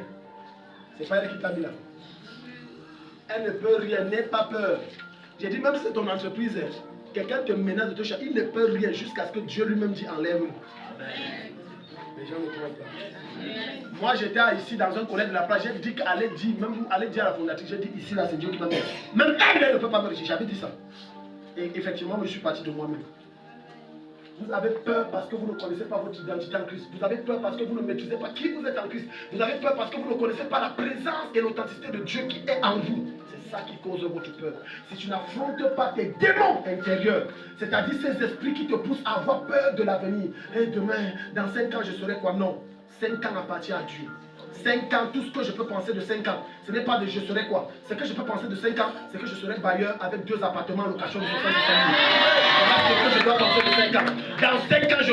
C'est pas elle qui t'a mis là. Elle ne peut rien, n'aie pas peur. J'ai dit même si c'est ton entreprise, quelqu'un te menace de te chanter, il ne peut rien jusqu'à ce que Dieu lui-même dit enlève-le. Les gens ne croient pas. Moi j'étais ici dans un collège de la place, j'ai dit qu'allez dire, même allez dire à la fondatrice, j'ai dit ici là c'est Dieu qui m'a mis. Même elle ne peut pas me réussir, j'avais dit ça. Et effectivement, je suis parti de moi-même. Vous avez peur parce que vous ne connaissez pas votre identité en Christ. Vous avez peur parce que vous ne maîtrisez pas qui vous êtes en Christ. Vous avez peur parce que vous ne connaissez pas la présence et l'authenticité de Dieu qui est en vous. C'est ça qui cause votre peur. Si tu n'affrontes pas tes démons intérieurs, c'est-à-dire ces esprits qui te poussent à avoir peur de l'avenir. Et demain, dans 5 ans, je serai quoi? Non. 5 ans appartient à Dieu. 5 ans, tout ce que je peux penser de 5 ans, ce n'est pas de je serai quoi. Ce que je peux penser de 5 ans, c'est que je serai bailleur avec 2 appartements en location de 75 000. Voilà ce que je dois penser de 5 ans. Dans 5 ans, je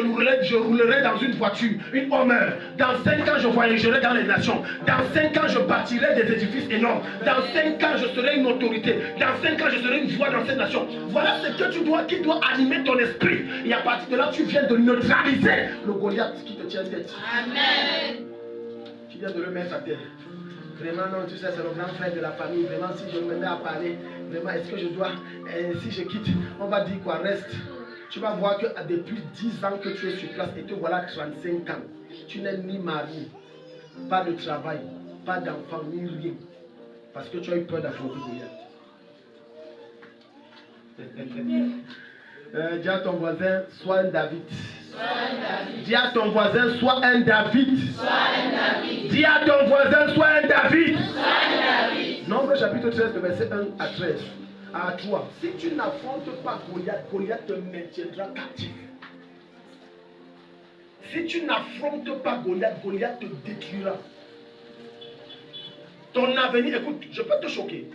roulerai dans une voiture, une Hummer. Dans 5 ans, je voyagerai dans les nations. Dans 5 ans, je bâtirai des édifices énormes. Dans 5 ans, je serai une autorité. Dans 5 ans, je serai une voix dans cette nation. Voilà ce que qui doit animer ton esprit. Et à partir de là, tu viens de neutraliser le Goliath qui te tient tête. Amen. De le mettre à terre. Vraiment, non, tu sais, c'est le grand frère de la famille. Vraiment, si je me mets à parler, vraiment, est-ce que je dois, si je quitte, on va dire quoi, reste. Tu vas voir que depuis 10 ans que tu es sur place et te voilà 35 ans, tu n'es ni marié, pas de travail, pas d'enfant, ni rien. Parce que tu as eu peur d'affronter Goliath. Dis à ton voisin, sois un David. Dis à ton voisin, sois un David. Dis à ton voisin, sois un David. Nombre chapitre 13, verset 1 à 13. À toi, si tu n'affrontes pas Goliath, Goliath te maintiendra captif. Si tu n'affrontes pas Goliath, Goliath te détruira. Ton avenir, écoute, je peux te choquer.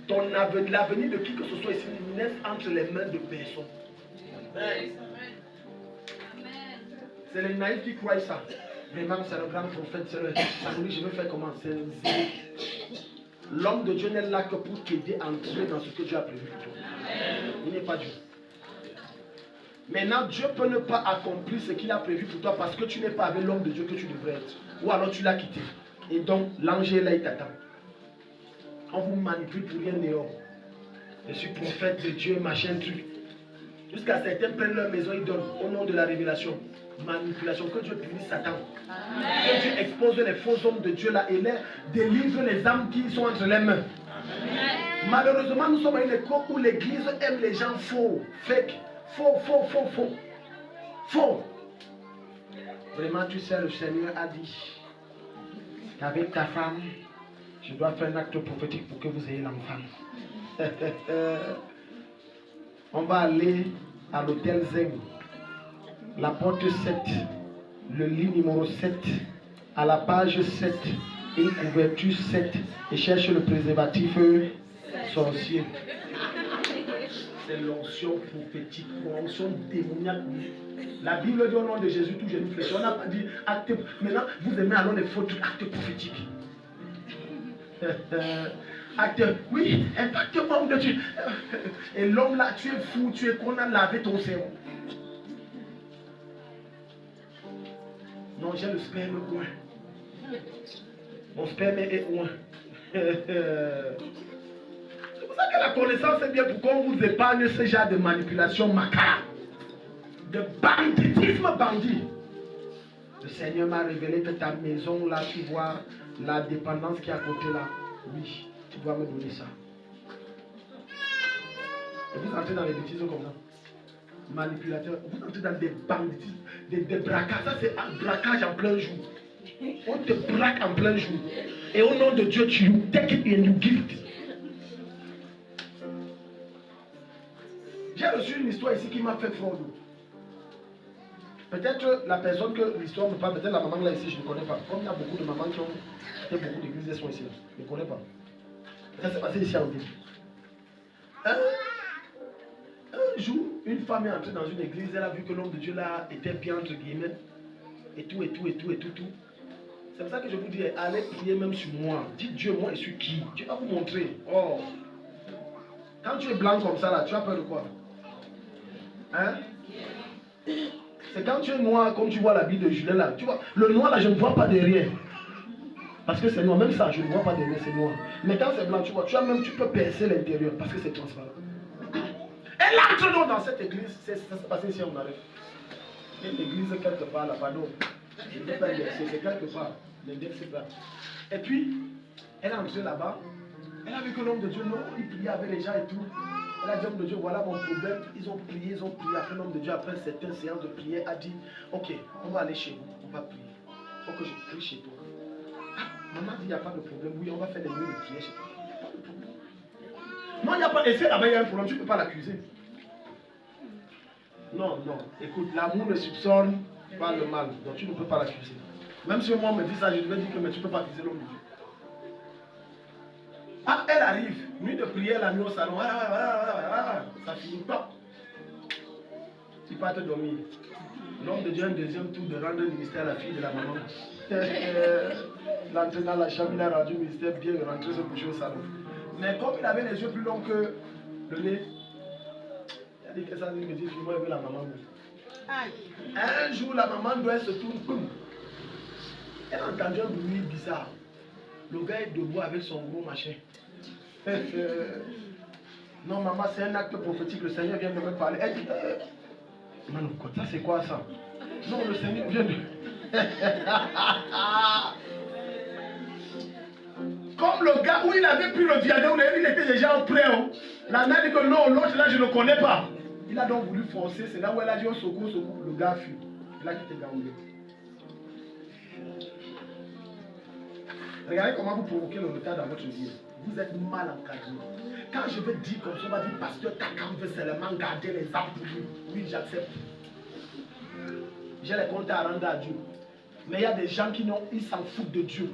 L'avenir de qui que ce soit ici naît entre les mains de personne. C'est les naïfs qui croient ça. Vraiment, c'est le grand prophète. Ça nous dit, je vais faire comment? C'est l'homme de Dieu n'est là que pour t'aider à entrer dans ce que Dieu a prévu pour toi. Il n'est pas Dieu. Maintenant, Dieu peut ne pas accomplir ce qu'il a prévu pour toi parce que tu n'es pas avec l'homme de Dieu que tu devrais être. Ou alors tu l'as quitté. Et donc, l'ange est là, il t'attend. On vous manipule pour rien dehors. Je suis prophète de Dieu, machin, truc. Jusqu'à certains prennent leur maison, ils donnent au nom de la révélation. Manipulation, que Dieu punisse Satan. Amen. Que Dieu expose les faux hommes de Dieu là et les délivre les âmes qui sont entre les mains. Amen. Malheureusement, nous sommes à une époque où l'église aime les gens faux, fake, faux. Vraiment, tu sais, le Seigneur a dit qu'avec ta femme, je dois faire un acte prophétique pour que vous ayez l'enfant. On va aller à l'hôtel Zeng, la porte 7, le lit numéro 7, à la page 7, une couverture 7, et cherche le préservatif sorcier. C'est l'onction prophétique, l'onction démoniaque. La Bible dit au nom de Jésus, tout genou fléchi. On n'a pas dit acte. Maintenant, vous aimez alors les faux trucs, acte prophétique. Acte, oui, impacte-moi de Dieu. Et l'homme là, tu es fou, tu es qu'on a lavé ton cerveau. Non, j'ai le sperme loin. Mon sperme est loin. C'est pour ça que la connaissance est bien pour qu'on vous épargne ce genre de manipulation macabre, de banditisme bandit. Le Seigneur m'a révélé que ta maison là, tu vois la dépendance qui est à côté là. Oui, tu dois me donner ça. Et vous entrez dans les bêtises comme ça. Manipulateur, vous entrez dans des banditismes, des braquages. Ça c'est un braquage en plein jour. On te braque en plein jour. Et au nom de Dieu, tu take it and you give it. J'ai reçu une histoire ici qui m'a fait fraude. Peut-être la personne que l'histoire me parle, peut-être la maman là ici, je ne connais pas. Comme il y a beaucoup de mamans qui ont fait beaucoup d'églises, elles sont ici. Je ne connais pas. Ça s'est passé ici en ville. Un jour, une femme est entrée dans une église, elle a vu que l'homme de Dieu là était bien entre guillemets. Et tout. C'est pour ça que je vous dis, allez prier même sur moi. Dites Dieu, moi je suis qui? Dieu va vous montrer. Oh. Quand tu es blanc comme ça là, tu as peur de quoi? Hein? C'est quand tu es noir, comme tu vois la Bible de Julien là. Tu vois, le noir là, je ne vois pas derrière. Parce que c'est noir, même ça, je ne vois pas derrière, c'est noir. Mais quand c'est blanc, tu vois, tu peux percer l'intérieur parce que c'est transparent. Elle entre donc dans cette église, ça s'est passé ici, on arrive. Une église quelque part là, pardon. Je ne vais pas indexer, c'est quelque part. L'index c'est là. Et puis, elle est entrée là-bas. Elle a vu que l'homme de Dieu, non, il priait avec les gens et tout. Elle a dit, homme de Dieu, voilà mon problème. Ils ont prié. Après l'homme de Dieu, après certaines séances de prière, a dit, ok, on va aller chez vous, on va prier. Il faut que je prie chez toi. Ah, maman dit, il n'y a pas de problème. Oui, on va faire des nuits de prière chez toi. Il n'y a pas de problème. Non, il n'y a pas. Et c'est là-bas, il y a un problème, tu ne peux pas l'accuser. Non. Écoute, l'amour ne soupçonne pas le mal. Donc tu ne peux pas l'accuser. Même si moi on me dit ça, je devais dire que mais tu ne peux pas accuser l'homme de Dieu. Ah, elle arrive, nuit de prière, la nuit au salon, voilà, ça finit pas. Tu peux te dormir. L'homme de Dieu, un deuxième tour de rendre le ministère à la fille de la maman. L'entrée dans la chambre, il a rendu le ministère bien rentré se coucher au salon. Mais comme il avait les yeux plus longs que le nez, il a dit que ça, il me dit, moi, je veux la maman. Un jour, la maman doit se tourner, boum. Elle a entendu un bruit bizarre. Le gars est debout avec son gros machin. Non, maman, c'est un acte prophétique. Le Seigneur vient de me parler. Elle dit, Manon, ça c'est quoi ça? Non, le Seigneur vient de... Comme le gars où il avait pris le diadème, il était déjà en prêt. La mère dit que non, l'autre là, je ne connais pas. Il a donc voulu forcer. C'est là où elle a dit, au secours. Le gars fuit. Il a quitté Gaoulé. Regardez comment vous provoquez le retard dans votre vie. Vous êtes mal encadré. Quand je vais dire comme ça, on va dire, pasteur, ta cam veut seulement garder les âmes pour lui. Oui, j'accepte. J'ai les comptes à rendre à Dieu. Mais il y a des gens qui ils s'en foutent de Dieu.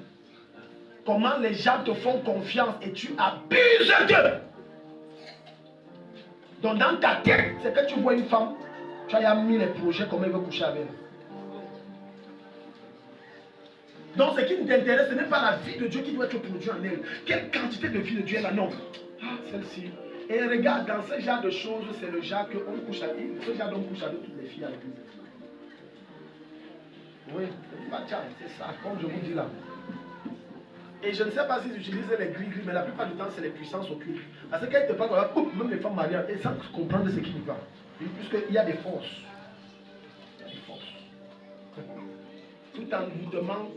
Comment les gens te font confiance et tu abuses d'eux. Donc dans ta tête, c'est que tu vois une femme, Tu as mis les projets comment il veut coucher avec elle. Donc ce qui nous intéresse, ce n'est pas la vie de Dieu qui doit être produite en elle. Quelle quantité de vie de Dieu elle a? Non. Ah, celle-ci. Et regarde, dans ce genre de choses, c'est le genre qu'on couche avec. Ce genre d'homme couche avec toutes les filles à l'église. Oui, c'est ça, comme je vous dis là. Et je ne sais pas s'ils utilisent les gris-gris, mais la plupart du temps, c'est les puissances occultes. Parce que quand ils te parlent, même les femmes mariées, elles savent comprendre ce qu'ils parlent. Puisqu'il y a des forces. Il y a des forces. Tout envoûtement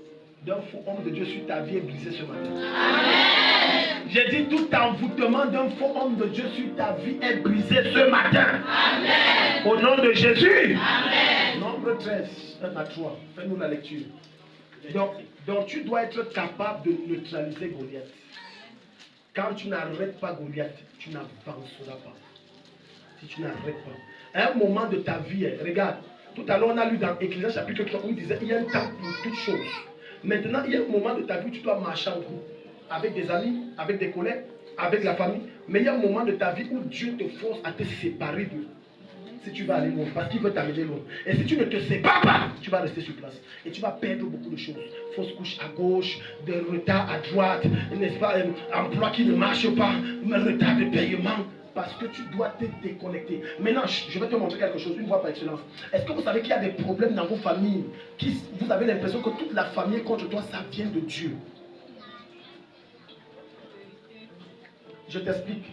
d'un faux homme de Dieu sur ta vie est brisé ce matin. Amen. J'ai dit tout envoûtement d'un faux homme de Dieu sur ta vie est brisé ce matin. Amen. Au nom de Jésus. Amen. Nombre 13, 1 à 3. Fais-nous la lecture. Donc tu dois être capable de neutraliser Goliath. Quand tu n'arrêtes pas Goliath, tu n'avanceras pas. Si tu n'arrêtes pas. À un moment de ta vie, regarde, tout à l'heure on a lu dans Ecclésiaste chapitre 3 où il disait il y a un temps pour toutes choses. Maintenant, il y a un moment de ta vie où tu dois marcher en groupe. Avec des amis, avec des collègues, avec la famille. Mais il y a un moment de ta vie où Dieu te force à te séparer d'eux. Si tu vas aller loin, parce qu'il veut t'amener loin. Et si tu ne te sépares pas, tu vas rester sur place. Et tu vas perdre beaucoup de choses. Fausse couche à gauche, des retards à droite, n'est-ce pas, emploi qui ne marche pas, retard de paiement. Parce que tu dois te déconnecter. Maintenant, je vais te montrer quelque chose, une fois par excellence. Est-ce que vous savez qu'il y a des problèmes dans vos familles vous avez l'impression que toute la famille est contre toi, ça vient de Dieu. Je t'explique.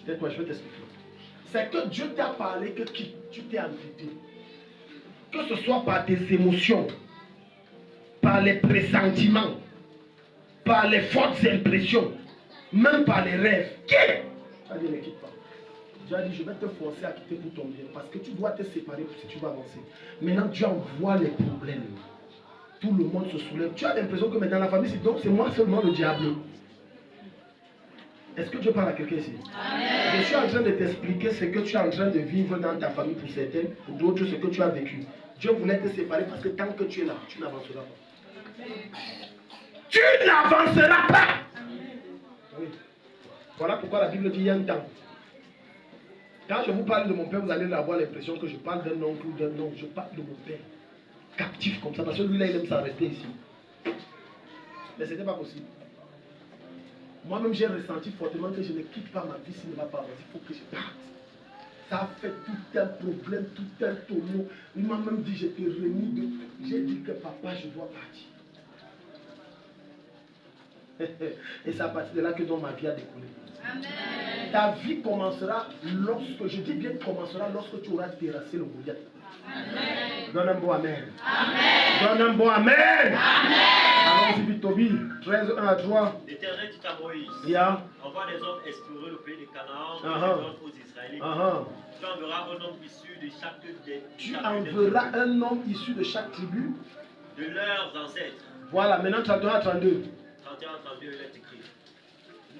Tais-toi, je vais t'expliquer. C'est que Dieu t'a parlé que tu t'es invité. Que ce soit par tes émotions, par les pressentiments, par les fortes impressions, même par les rêves. C'est-à-dire, ne quitte pas. Dieu a dit, je vais te forcer à quitter pour ton bien. Parce que tu dois te séparer si tu vas avancer. Maintenant, Dieu envoie les problèmes. Tout le monde se soulève. Tu as l'impression que maintenant la famille, c'est moi seulement le diable. Est-ce que Dieu parle à quelqu'un ici? Amen. Je suis en train de t'expliquer ce que tu es en train de vivre dans ta famille pour certaines, pour d'autres ce que tu as vécu. Dieu voulait te séparer parce que tant que tu es là, tu n'avanceras pas. Tu n'avanceras pas. Oui. Voilà pourquoi la Bible dit il y a un temps. Quand je vous parle de mon père, vous allez avoir l'impression que je parle d'un oncle ou d'un oncle. Je parle de mon père. Captif comme ça, parce que lui là, il aime ça rester ici. Mais ce n'était pas possible. Moi-même, j'ai ressenti fortement que je ne quitte pas ma vie s'il ne va pas avancer. Il faut que je parte. Ça a fait tout un problème, tout un tonneau. Il m'a même dit, je t'ai remis de... J'ai dit que papa, je dois partir. Et c'est à partir de là que donc ma vie a décollé. Amen. Ta vie commencera lorsque, je dis bien commencera lorsque tu auras terrassé le Goliath. Amen. Donne un bon amen. Amen. Donne un bon amen. Amen. Allons-y vite, Tobie. 13, 1 à 3. L'Éternel dit à Moïse, envoie des hommes explorer le pays de Canaan aux Israélites. Tu enverras un homme issu de chaque Tu enverras un homme issu de chaque tribu de leurs ancêtres. Voilà, maintenant 31 à 32. 31 à 32, il est écrit.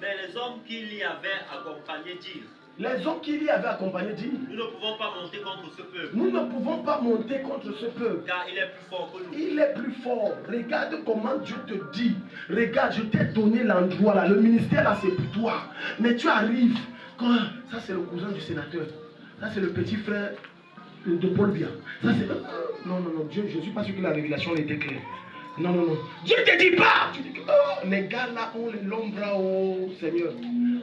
Mais les hommes qui l'y avaient accompagné dirent. Les hommes qui l'y avaient accompagné dirent. Nous ne pouvons pas monter contre ce peuple. Nous ne pouvons pas monter contre ce peuple. Car il est plus fort que nous. Il est plus fort. Regarde comment Dieu te dit. Regarde, je t'ai donné l'endroit là. Le ministère là, c'est pour toi. Mais tu arrives. Quand... Ça, c'est le cousin du sénateur. Ça, c'est le petit frère de Paul Biya. Ça, c'est... Non, Dieu, je ne suis pas sûr que la révélation était claire. Non. Dieu ne te dit pas. Tu dis que les gars là ont l'ombre au Seigneur.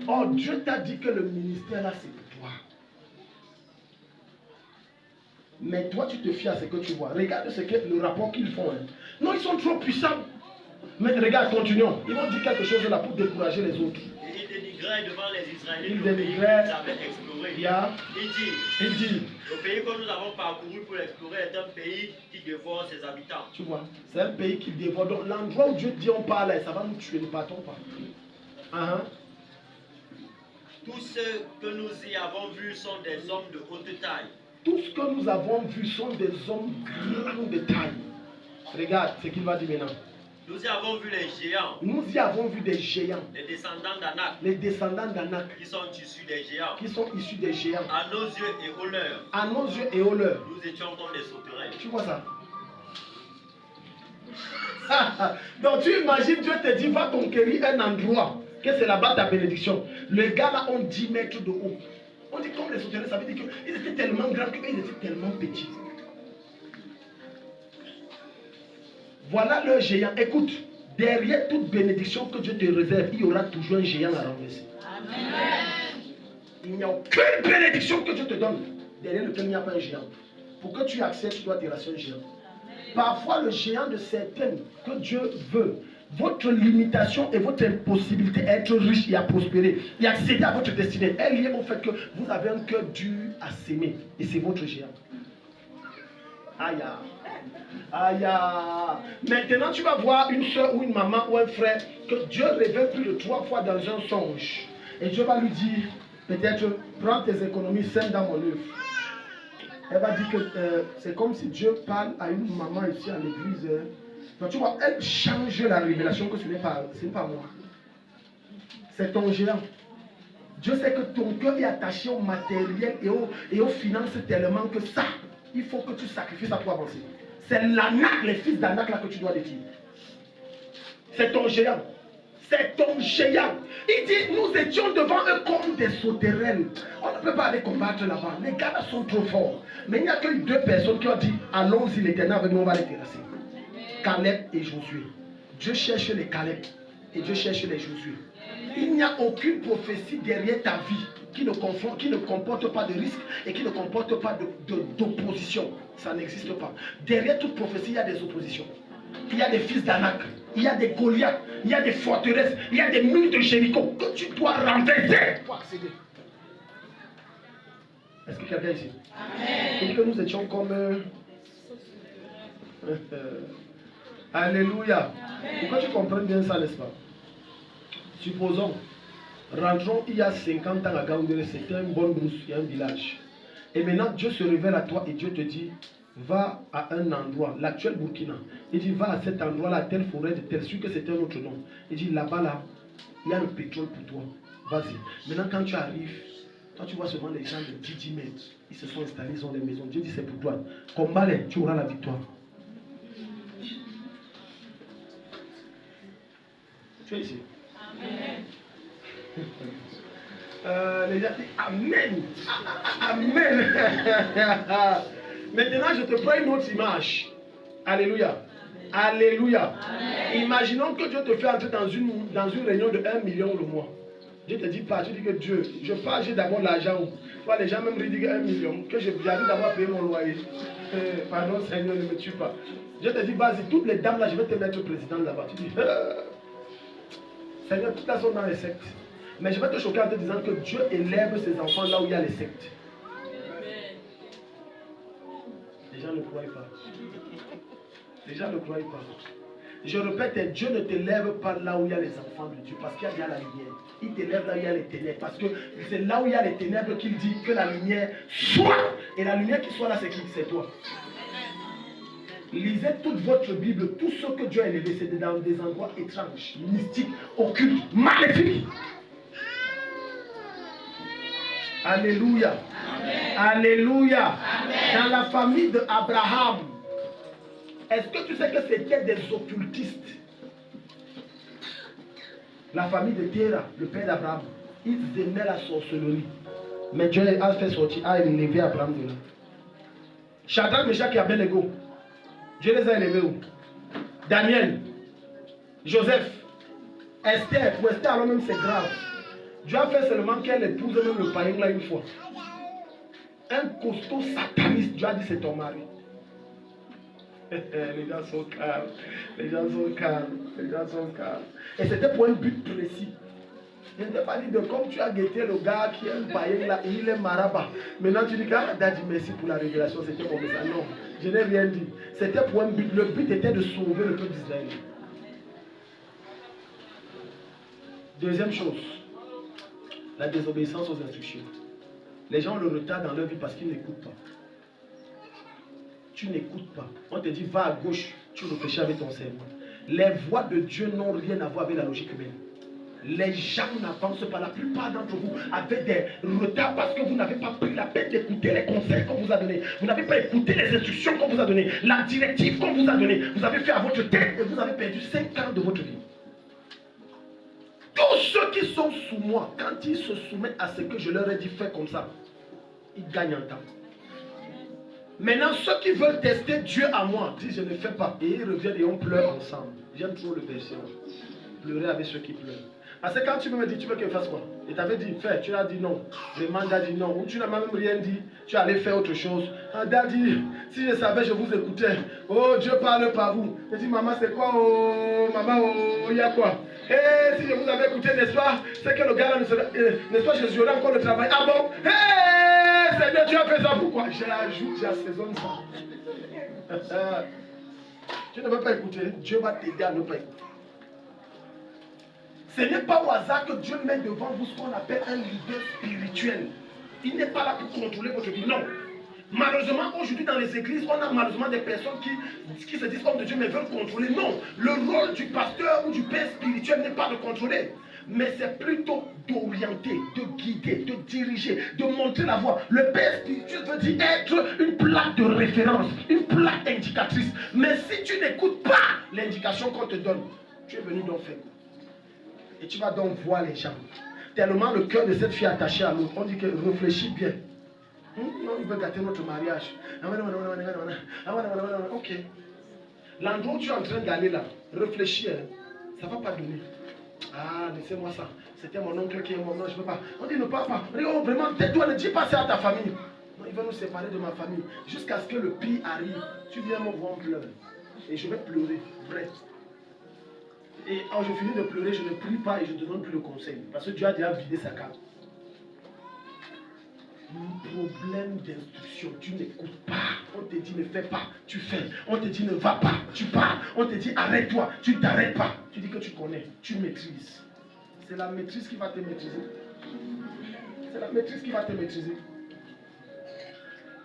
Oh, Dieu t'a dit que le ministère là, c'est pour toi. Mais toi, tu te fies à ce que tu vois. Regarde ce que le rapport qu'ils font. Hein. Non, ils sont trop puissants. Mais regarde, continuons. Ils vont dire quelque chose là pour décourager les autres. Et ils dénigraient devant les Israélites. Ils dénigraient. Ils avaient exploré. Il dit. Le pays que nous avons parcouru pour l'explorer est un pays qui dévore ses habitants. Tu vois, c'est un pays qui dévore. Donc l'endroit où Dieu dit on parle, ça va nous tuer, ne partons pas. Tous ceux que nous y avons vus sont des hommes de haute taille. Tout ce que nous avons vu sont des hommes grands de taille. Regarde ce qu'il va dire maintenant. Nous y avons vu les géants. Nous y avons vu des géants. Les descendants d'Anak. Les descendants d'Anak. Qui sont issus des géants. Qui sont issus des géants. À nos yeux et aux leurs. À nos yeux et aux leurs. Nous étions comme des sauterelles. Tu vois ça? Donc tu imagines, Dieu te dit, va conquérir un endroit. Que c'est là-bas ta bénédiction. Les gars là ont 10 mètres de haut. On dit comme les sauterelles, ça veut dire qu'ils étaient tellement grands qu'ils étaient tellement petits. Voilà le géant. Écoute, derrière toute bénédiction que Dieu te réserve, il y aura toujours un géant à renverser. Amen. Il n'y a aucune bénédiction que Dieu te donne derrière lequel il n'y a pas un géant. Pour que tu accèdes, tu dois terrasser un géant. Parfois, le géant de certaines que Dieu veut, votre limitation et votre impossibilité à être riche et à prospérer et accéder à votre destinée est liée au fait que vous avez un cœur dur à s'aimer. Et c'est votre géant. Aïe. Aïe. Maintenant, tu vas voir une soeur ou une maman ou un frère que Dieu révèle plus de 3 fois dans un songe. Et Dieu va lui dire, peut-être, prends tes économies, sème dans mon œuvre. Elle va dire que c'est comme si Dieu parle à une maman ici à l'église. Donc tu vois, elle change la révélation que ce n'est pas moi. C'est ton géant. Dieu sait que ton cœur est attaché au matériel et aux finances tellement que ça, il faut que tu sacrifies ça pour avancer. C'est l'Anak, les fils d'Anak là que tu dois détruire. C'est ton géant. C'est ton géant. Il dit, nous étions devant eux comme des sauterelles. On ne peut pas aller combattre là-bas. Les gars là sont trop forts. Mais il n'y a que 2 personnes qui ont dit, allons-y, l'Éternel avec nous, on va les terrasser. Caleb et Josué. Dieu cherche les Caleb et Dieu cherche les Josué. Il n'y a aucune prophétie derrière ta vie qui ne comporte pas de risque et qui ne comporte pas d'opposition. Ça n'existe pas. Derrière toute prophétie, il y a des oppositions. Il y a des fils d'Anak, il y a des Goliaths, il y a des forteresses, il y a des murs de Jéricho que tu dois renverser pour accéder. Est-ce que quelqu'un ici? Amen. Il dit que nous étions comme... Alléluia. Pourquoi tu comprends bien ça, n'est-ce pas? Supposons, rentrons il y a 50 ans à Gaoundéré, c'était une bonne brousse, il y a un village. Et maintenant, Dieu se révèle à toi et Dieu te dit, va à un endroit, l'actuel Burkina. Il dit, va à cet endroit-là, à telle forêt, de tel, sûr que c'était un autre nom. Il dit, là-bas, là, il y a le pétrole pour toi. Vas-y. Maintenant, quand tu arrives, toi, tu vois seulement les gens de 10 mètres. Ils se sont installés, ils ont des maisons. Dieu dit, c'est pour toi. Combat-les, tu auras la victoire. Tu es ici? Amen. Les gens disent Amen. Amen. Maintenant, je te prends une autre image. Alléluia. Alléluia. Amen. Imaginons que Dieu te fait entrer dans une réunion de 1 million le mois. Dieu te dit pas, tu dis que Dieu, je pars, j'ai d'abord l'argent. Tu vois, les gens même disent 1 million, que j'arrive d'abord à payer mon loyer. Pardon Seigneur, ne me tue pas. Dieu te dit, vas-y, toutes les dames là, je vais te mettre président là-bas. Tu dis, Seigneur, toutes là sont dans les sectes. Mais je vais te choquer en te disant que Dieu élève ses enfants là où il y a les sectes. Les gens ne croient pas. Les gens ne croient pas. Je répète, Dieu ne t'élève pas là où il y a les enfants de Dieu, parce qu'il y a la lumière. Il t'élève là où il y a les ténèbres, parce que c'est là où il y a les ténèbres qu'il dit que la lumière soit. Et la lumière qui soit là, c'est qui? C'est toi. Lisez toute votre Bible, tout ce que Dieu a élevé, c'est dans des endroits étranges, mystiques, occultes, maléfiques. Alléluia. Amen. Alléluia. Amen. Dans la famille d'Abraham, est-ce que tu sais que c'était des occultistes? La famille de Terah, le père d'Abraham, ils aimaient la sorcellerie. Mais Dieu a fait sortir, a élevé Abraham de là. Shadrach, Meshach et Abednego, Dieu les a élevés où? Daniel, Joseph, Esther. Pour Esther, alors même c'est grave. Dieu a fait seulement qu'elle épouse même le païen là une fois. Un costaud sataniste, Dieu a dit c'est ton mari. Les gens sont calmes. Les gens sont calmes. Les gens sont calmes. Et c'était pour un but précis. Je ne t'ai pas dit de comme tu as guetté le gars qui est un païen là, il est marabat. Maintenant tu dis que Dieu dit merci pour la révélation, c'était mon message. Non, je n'ai rien dit. C'était pour un but. Le but était de sauver le peuple d'Israël. Deuxième chose, la désobéissance aux instructions. Les gens ont le retard dans leur vie parce qu'ils n'écoutent pas. Tu n'écoutes pas. On te dit va à gauche, tu réfléchis avec ton cerveau. Les voix de Dieu n'ont rien à voir avec la logique humaine. Les gens n'avancent pas. La plupart d'entre vous avez des retards parce que vous n'avez pas pris la peine d'écouter les conseils qu'on vous a donnés. Vous n'avez pas écouté les instructions qu'on vous a données, la directive qu'on vous a donnée. Vous avez fait à votre tête et vous avez perdu 5 ans de votre vie. Tous ceux qui qui sont sous moi, quand ils se soumettent à ce que je leur ai dit, fais comme ça, ils gagnent en temps. Maintenant, ceux qui veulent tester Dieu à moi, disent je ne fais pas. Et ils reviennent et on pleure ensemble. J'aime trop le verset. Pleurer avec ceux qui pleurent. Parce que quand tu me dis, tu veux que je fasse quoi? Et tu avais dit, fais, tu as dit non. Le mandat a dit non. Ou tu n'as même rien dit, tu allais faire autre chose. Ada dit, si je savais, je vous écoutais. Oh, Dieu parle par vous. Je dis, maman, c'est quoi? Oh, maman, oh, il y a quoi? Si je vous avais écouté, n'est-ce pas? C'est que le gars là, n'est-ce pas, j'aurais encore le travail. Ah bon? Seigneur, tu as fait ça pourquoi? J'assaisonne ça. Tu ne veux pas écouter, Dieu va t'aider à ne pas écouter. Ce n'est pas au hasard que Dieu met devant vous ce qu'on appelle un leader spirituel. Il n'est pas là pour contrôler votre vie, non. Malheureusement, aujourd'hui dans les églises, on a malheureusement des personnes qui se disent hommes de Dieu mais veulent contrôler. Non, le rôle du pasteur ou du père spirituel n'est pas de contrôler, mais c'est plutôt d'orienter, de guider, de diriger, de montrer la voie. Le père spirituel veut dire être une plaque de référence, une plaque indicatrice. Mais si tu n'écoutes pas l'indication qu'on te donne, tu es venu donc faire. Et tu vas donc voir les gens. Tellement le cœur de cette fille attachée à l'autre. On dit que réfléchis bien. Non, il veut gâter notre mariage. Ok. L'endroit où tu es en train d'aller là, réfléchis. Ça ne va pas donner. Ah, laissez-moi ça. C'était mon oncle qui est mort. Non, je ne peux pas. On dit ne parle pas. On dit, oh, vraiment, tais-toi, ne dis pas ça à ta famille. Non, il va nous séparer de ma famille. Jusqu'à ce que le pire arrive. Tu viens me voir en pleurs. Et je vais pleurer. Vrai. Et quand je finis de pleurer, je ne prie pas et je ne te donne plus le conseil. Parce que Dieu a déjà vidé sa carte. Problème d'instruction, tu n'écoutes pas. On te dit ne fais pas, tu fais. On te dit ne va pas, tu pars. On te dit arrête-toi, tu ne t'arrêtes pas. Tu dis que tu connais, tu maîtrises. C'est la maîtrise qui va te maîtriser. C'est la maîtrise qui va te maîtriser.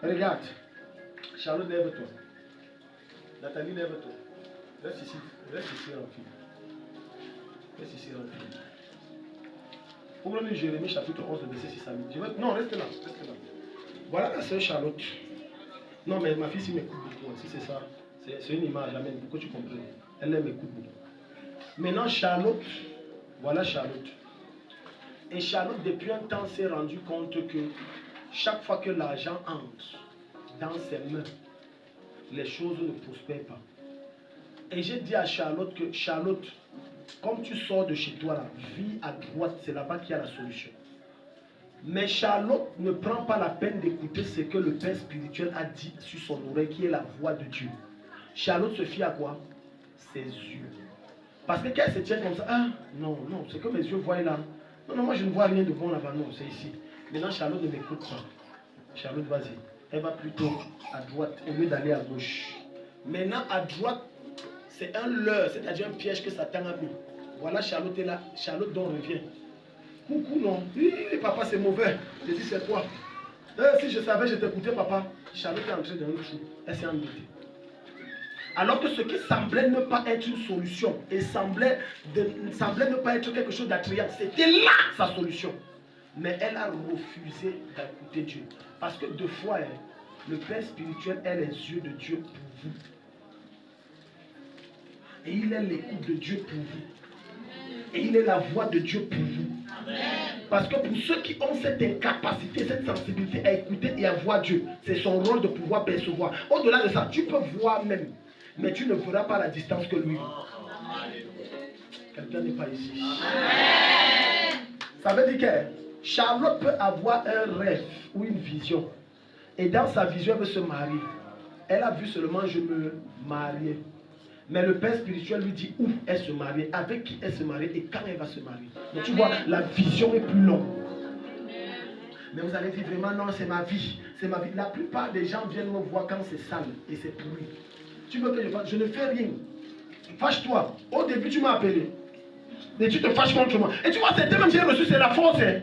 Regarde. Charlotte, lève-toi. Nathalie, lève-toi. Reste ici tranquille. Reste ici tranquille. Pour le Jérémie chapitre 11, verset 6 à 8. Non, reste là. Voilà la sœur Charlotte. Non, mais ma fille, si m'écoute beaucoup. Si c'est ça, c'est une image, amen, pour que tu comprennes. Elle m'écoute beaucoup. Maintenant, Charlotte, voilà Charlotte. Et Charlotte, depuis un temps, s'est rendu compte que chaque fois que l'argent entre dans ses mains, les choses ne prospèrent pas. Et j'ai dit à Charlotte que, Charlotte, comme tu sors de chez toi, là, vis à droite, c'est là-bas qu'il y a la solution. Mais Charlotte ne prend pas la peine d'écouter ce que le père spirituel a dit sur son oreille, qui est la voix de Dieu. Charlotte se fie à quoi? Ses yeux. Parce que quand elle se tient comme ça, ah, non, c'est que mes yeux voient là. Non, moi je ne vois rien de bon là-bas, non, c'est ici. Maintenant Charlotte ne m'écoute pas. Charlotte, vas-y. Elle va plutôt à droite au lieu d'aller à gauche. Maintenant à droite, c'est un leurre, c'est-à-dire un piège que Satan a mis. Voilà, Charlotte est là. Charlotte donc revient. Coucou, non. Papa, c'est mauvais. Je dis, c'est toi. Si je savais, je t'écoutais, papa. Charlotte est entrée dans le trou. Elle s'est embêtée. Alors que ce qui semblait ne pas être une solution et semblait ne pas être quelque chose d'attrayant, c'était là sa solution. Mais elle a refusé d'écouter Dieu. Parce que deux fois, le Père spirituel est les yeux de Dieu pour vous. Et il est l'écoute de Dieu pour vous. Et il est la voix de Dieu pour vous. Amen. Parce que pour ceux qui ont cette incapacité, cette sensibilité à écouter et à voir Dieu, c'est son rôle de pouvoir percevoir. Au-delà de ça, tu peux voir même, mais tu ne verras pas la distance que lui. Quelqu'un n'est pas ici. Amen. Ça veut dire que Charlotte peut avoir un rêve ou une vision. Et dans sa vision, elle veut se marier. Elle a vu seulement je me marier. Mais le père spirituel lui dit où elle se marie, avec qui elle se marie et quand elle va se marier. Donc tu vois, la vision est plus longue. Mais vous allez dire vraiment non, c'est ma vie. C'est ma vie. La plupart des gens viennent me voir quand c'est sale et c'est pourri. Tu veux que je fasse? Je ne fais rien. Fâche-toi. Au début, tu m'as appelé. Mais tu te fâches contre moi. Et tu vois, c'est même j'ai reçu, c'est la force. Hein.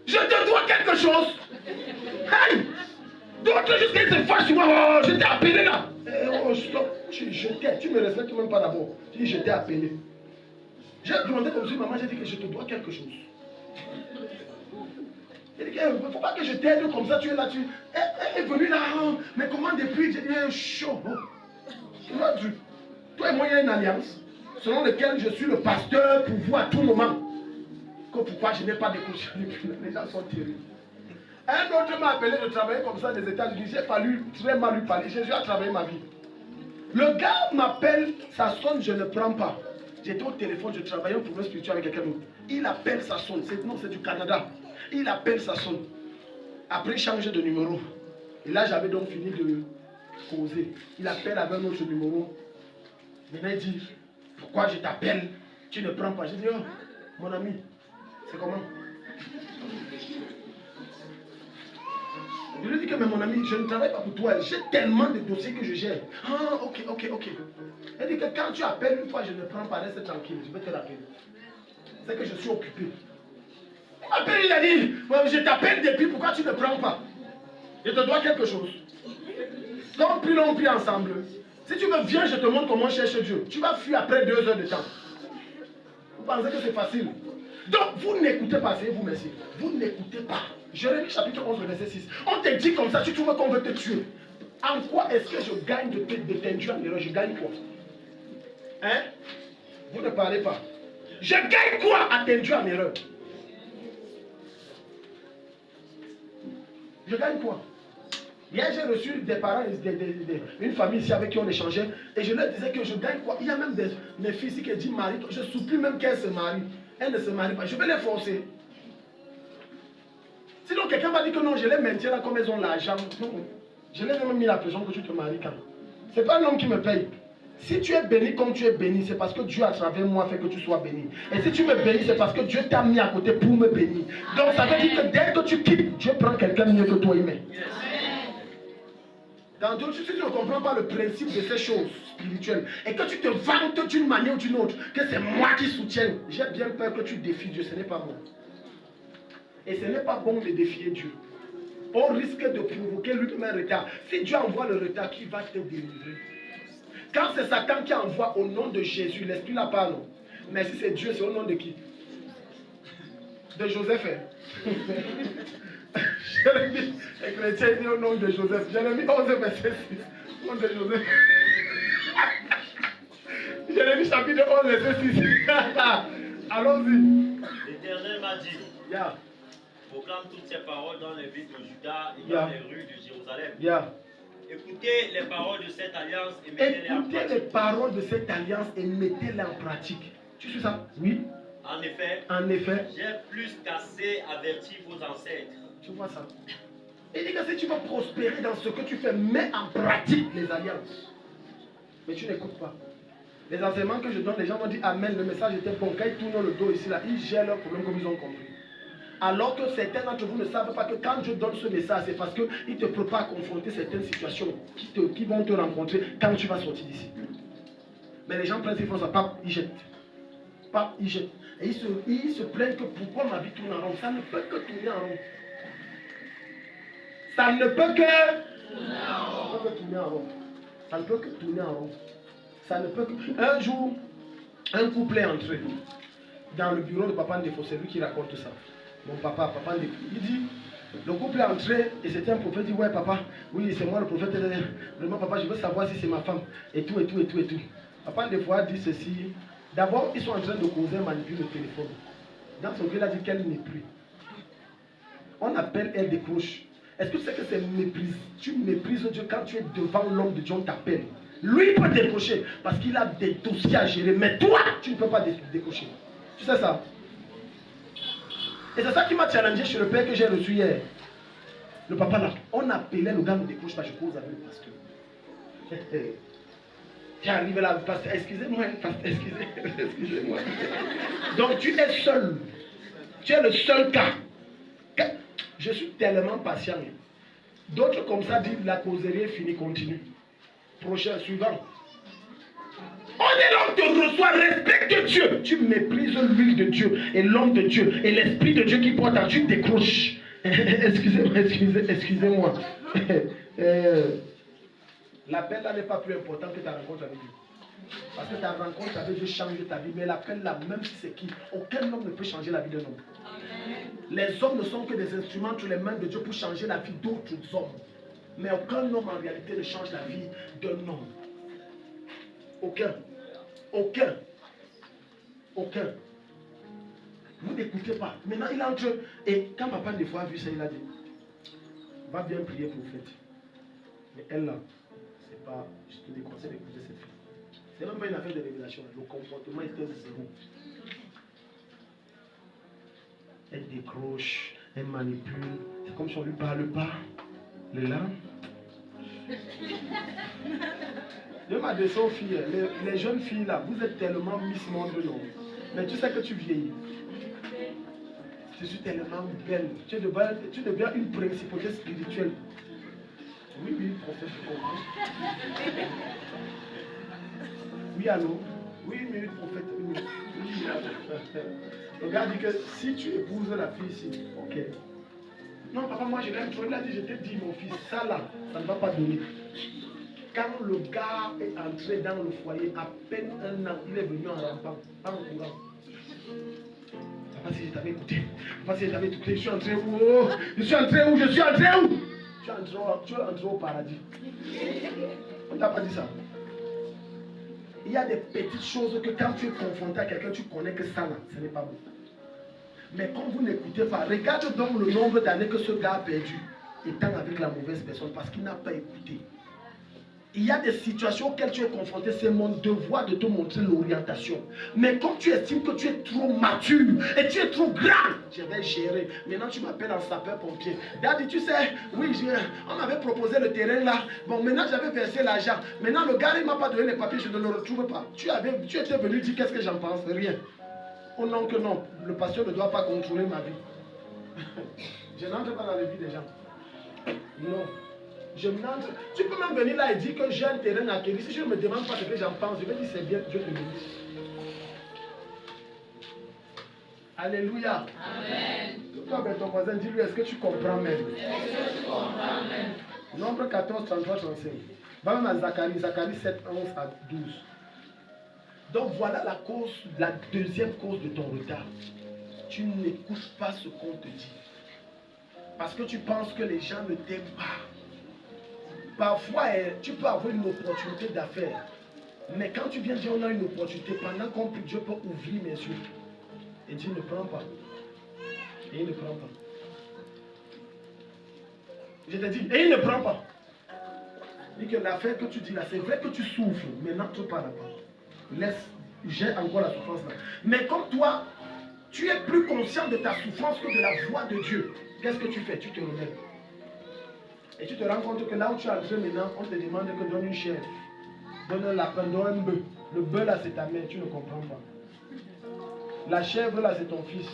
Je te dois quelque chose. Hey! D'autres jusqu'à se fâchent sur moi. Oh, je t'ai appelé là. Oh, stop. Tu me respectes même pas d'abord. Tu dis, je t'ai appelé. J'ai demandé comme si maman, j'ai dit que je te dois quelque chose. Il dit, il ne faut pas que je t'aide comme ça, tu es là. Elle est venue là. Mais comment depuis? J'ai dit, chaud. Toi et moi, il y a une alliance selon laquelle je suis le pasteur pour vous à tout moment. pourquoi je n'ai pas décroché. Les gens sont terribles. Un autre m'a appelé de travailler comme ça des États-Unis. J'ai fallu très mal lui parler. Jésus a travaillé ma vie. Le gars m'appelle, ça sonne, je ne prends pas. J'étais au téléphone, je travaillais un problème spirituel avec quelqu'un d'autre. Il appelle, ça sonne. Non, c'est du Canada. Il appelle, ça sonne. Après, changer de numéro. Et là, j'avais donc fini de causer. Il appelle avec un autre numéro. Maintenant, il dit, pourquoi je t'appelle, tu ne prends pas. J'ai dit, oh, mon ami, c'est comment? Je lui dis que, mais mon ami, je ne travaille pas pour toi. J'ai tellement de dossiers que je gère. Ah, ok. Elle dit que quand tu appelles une fois, je ne prends pas, reste tranquille. Je vais te rappeler. C'est que je suis occupé. Après, il a dit, je t'appelle depuis, pourquoi tu ne prends pas? Je te dois quelque chose. Comme plus l'on prie ensemble. Si tu me viens, je te montre comment chercher Dieu. Tu vas fuir après 2 heures de temps. Vous pensez que c'est facile? Donc, vous n'écoutez pas, c'est vous, merci. Vous n'écoutez pas. Jérémie chapitre 11, verset 6. On te dit comme ça, tu trouves qu'on veut te tuer. En quoi est-ce que je gagne de t'induire en erreur? Je gagne quoi? Hein? Vous ne parlez pas. Je gagne quoi à t'induire en erreur? Je gagne quoi? Hier, j'ai reçu des parents, une famille ici avec qui on échangeait, et je leur disais que je gagne quoi? Il y a même mes filles ici qui disent marie. Je ne supplie même qu'elles se marient. Elles ne se marient pas. Je vais les forcer. Sinon, quelqu'un va dire que non, je les maintiens là comme elles ont l'argent. Non, je les ai même mis la pression que tu te maries quand. Ce n'est pas l'homme qui me paye. Si tu es béni comme tu es béni, c'est parce que Dieu à travers moi fait que tu sois béni. Et si tu me bénis, c'est parce que Dieu t'a mis à côté pour me bénir. Donc ça veut dire que dès que tu quittes, Dieu prend quelqu'un mieux que toi, il met. Dans d'autres, si tu ne comprends pas le principe de ces choses spirituelles et que tu te vantes d'une manière ou d'une autre, que c'est moi qui soutiens, j'ai bien peur que tu défies Dieu, ce n'est pas moi. Et ce n'est pas bon de défier Dieu. On risque de provoquer lui-même un retard. Si Dieu envoie le retard, qui va te délivrer? Quand c'est Satan qui envoie au nom de Jésus, l'esprit n'a pas non. Mais si c'est Dieu, c'est au nom de qui? De Joseph. Jérémie, les chrétiens disent au nom de Joseph. Jérémie 11, verset 6. Au nom de Joseph. Jérémie chapitre 11, verset 6. Allons-y. L'Éternel m'a dit, Yeah. Proclame toutes ces paroles dans les villes de Juda et dans les rues de Jérusalem. Yeah. Écoutez les paroles de cette alliance et mettez-les en pratique. Écoutez les paroles de cette alliance et mettez-les en pratique. Tu sais ça? Oui. En effet, j'ai plus qu'assez averti vos ancêtres. Tu vois ça? Et dit que si tu veux prospérer dans ce que tu fais, mets en pratique les alliances. Mais tu n'écoutes pas. Les enseignements que je donne, les gens m'ont dit Amen, le message était bon. Quand ils tournent le dos ici, là, ils gèrent leurs problèmes comme ils ont compris. Alors que certains d'entre vous ne savent pas que quand je donne ce message, c'est parce qu'il te prépare à confronter certaines situations qui vont te rencontrer quand tu vas sortir d'ici. Mais les gens prennent ces choses, pape, ils jettent. Pape, ils jettent. Et ils se plaignent que pourquoi ma vie tourne en rond. Ça ne peut que tourner en rond. Ça ne peut que tourner en rond. Ça ne peut que tourner en rond. Ça ne peut que... Un jour, un couple est entré dans le bureau de Papa Ndefo. C'est lui qui raconte ça. Mon papa Ndefo. Il dit, le couple est entré et c'était un prophète. Il dit, ouais papa, oui c'est moi le prophète. Vraiment papa, je veux savoir si c'est ma femme. Et tout. Papa Ndefo a dit ceci. D'abord, ils sont en train de causer, manipuler le téléphone. Dans son cœur, il a dit qu'elle n'est plus. On appelle, elle décroche. Est-ce que tu sais que c'est méprise? Tu méprises Dieu quand tu es devant l'homme de Dieu, on t'appelle. Lui, il peut décrocher parce qu'il a des dossiers à gérer. Mais toi, tu ne peux pas décrocher. Tu sais ça? Et c'est ça qui m'a challengé chez le père que j'ai reçu hier. Le papa là, on appelait le gars, ne décroche pas, je cause avec le pasteur. J'arrive là, pasteur, excusez-moi, excusez-moi. Donc tu es seul. Tu es le seul cas. Je suis tellement patient. D'autres comme ça disent la causerie est finie, continue. Prochain, suivant. On est là, on te reçoit, respecte Dieu. Tu méprises l'huile de Dieu et l'homme de Dieu et l'esprit de Dieu qui porte à tu décroches. Excusez-moi. L'appel là n'est pas plus important que ta rencontre avec Dieu. Parce que ta rencontre avec Dieu change ta vie. Mais l'appel là, même si c'est qui, aucun homme ne peut changer la vie d'un homme. Les hommes ne sont que des instruments entre les mains de Dieu pour changer la vie d'autres hommes. Mais aucun homme en réalité ne change la vie d'un homme. Aucun. Vous n'écoutez pas. Maintenant, il entre. Et quand papa des fois a vu ça, il a dit, va bien prier pour fête. Mais elle là, c'est pas, je te déconseille d'écouter cette fille. C'est même pas une affaire de révélation. Le comportement était zéro. Elle décroche, elle manipule. C'est comme si on ne lui parle pas. Les larmes. Je m'adresse aux filles, les jeunes filles là, vous êtes tellement Miss Monde, non? Mais tu sais que tu vieillis. Tu suis tellement belle. Tu deviens une principauté spirituelle. Oui, prophète, je comprends. Oui, allô? Oui, une minute, prophète. Une minute. Oui, regarde, dit que si tu épouses la fille ici, ok. Non, papa, moi je l'aime trop. Il a dit, je t'ai dit, mon fils, ça là, ça ne va pas donner. Quand le gars est entré dans le foyer, à peine un an, il est venu en rampant, en courant. Papa, si je t'avais écouté, papa, si je t'avais écouté, je suis entré où? Je suis entré où? Je suis entré où? Tu es entré au paradis. On ne t'a pas dit ça. Il y a des petites choses que quand tu es confronté à quelqu'un, tu connais que ça là, ce n'est pas bon. Mais quand vous n'écoutez pas, regarde donc le nombre d'années que ce gars a perdu étant avec la mauvaise personne parce qu'il n'a pas écouté. Il y a des situations auxquelles tu es confronté, c'est mon devoir de te montrer l'orientation. Mais quand tu estimes que tu es trop mature et tu es trop grand, je vais gérer. Maintenant tu m'appelles en sapeur-pompier. Daddy, tu sais, oui, on m'avait proposé le terrain là. Bon, maintenant j'avais versé l'argent. Maintenant le gars, il ne m'a pas donné les papiers, je ne le retrouve pas. Tu étais venu dire qu'est-ce que j'en pense? Rien. Oh non que non, le pasteur ne doit pas contrôler ma vie. Je n'entre pas dans la vie des gens. Non. Je n'entre. Tu peux même venir là et dire que j'ai un terrain acquis. Si je ne me demande pas ce que j'en pense, je vais dire c'est bien, Dieu te bénisse. Alléluia. Amen. Toi avec ton voisin, dis-lui, est-ce que tu comprends même? Est-ce que tu comprends même? Nombre 14, 33, 35. Va même à Zacharie, Zacharie 7, 11 à 12. Donc voilà la cause, la deuxième cause de ton retard. Tu n'écoutes pas ce qu'on te dit. Parce que tu penses que les gens ne t'aiment pas. Parfois, tu peux avoir une opportunité d'affaires. Mais quand tu viens dire on a une opportunité, pendant qu'on prie, Dieu peut ouvrir mes yeux. Et Dieu ne prend pas. Et il ne prend pas. Je te dis, et il ne prend pas. Dis que l'affaire que tu dis là, c'est vrai que tu souffres, mais n'entre pas là-bas. Laisse, j'ai encore la souffrance là. Mais comme toi, tu es plus conscient de ta souffrance que de la voix de Dieu. Qu'est-ce que tu fais? Tu te relèves. Et tu te rends compte que là où tu es entré maintenant, on te demande que donne une chèvre, donne un lapin, donne un bœuf. Le bœuf là c'est ta mère, tu ne comprends pas. La chèvre là c'est ton fils.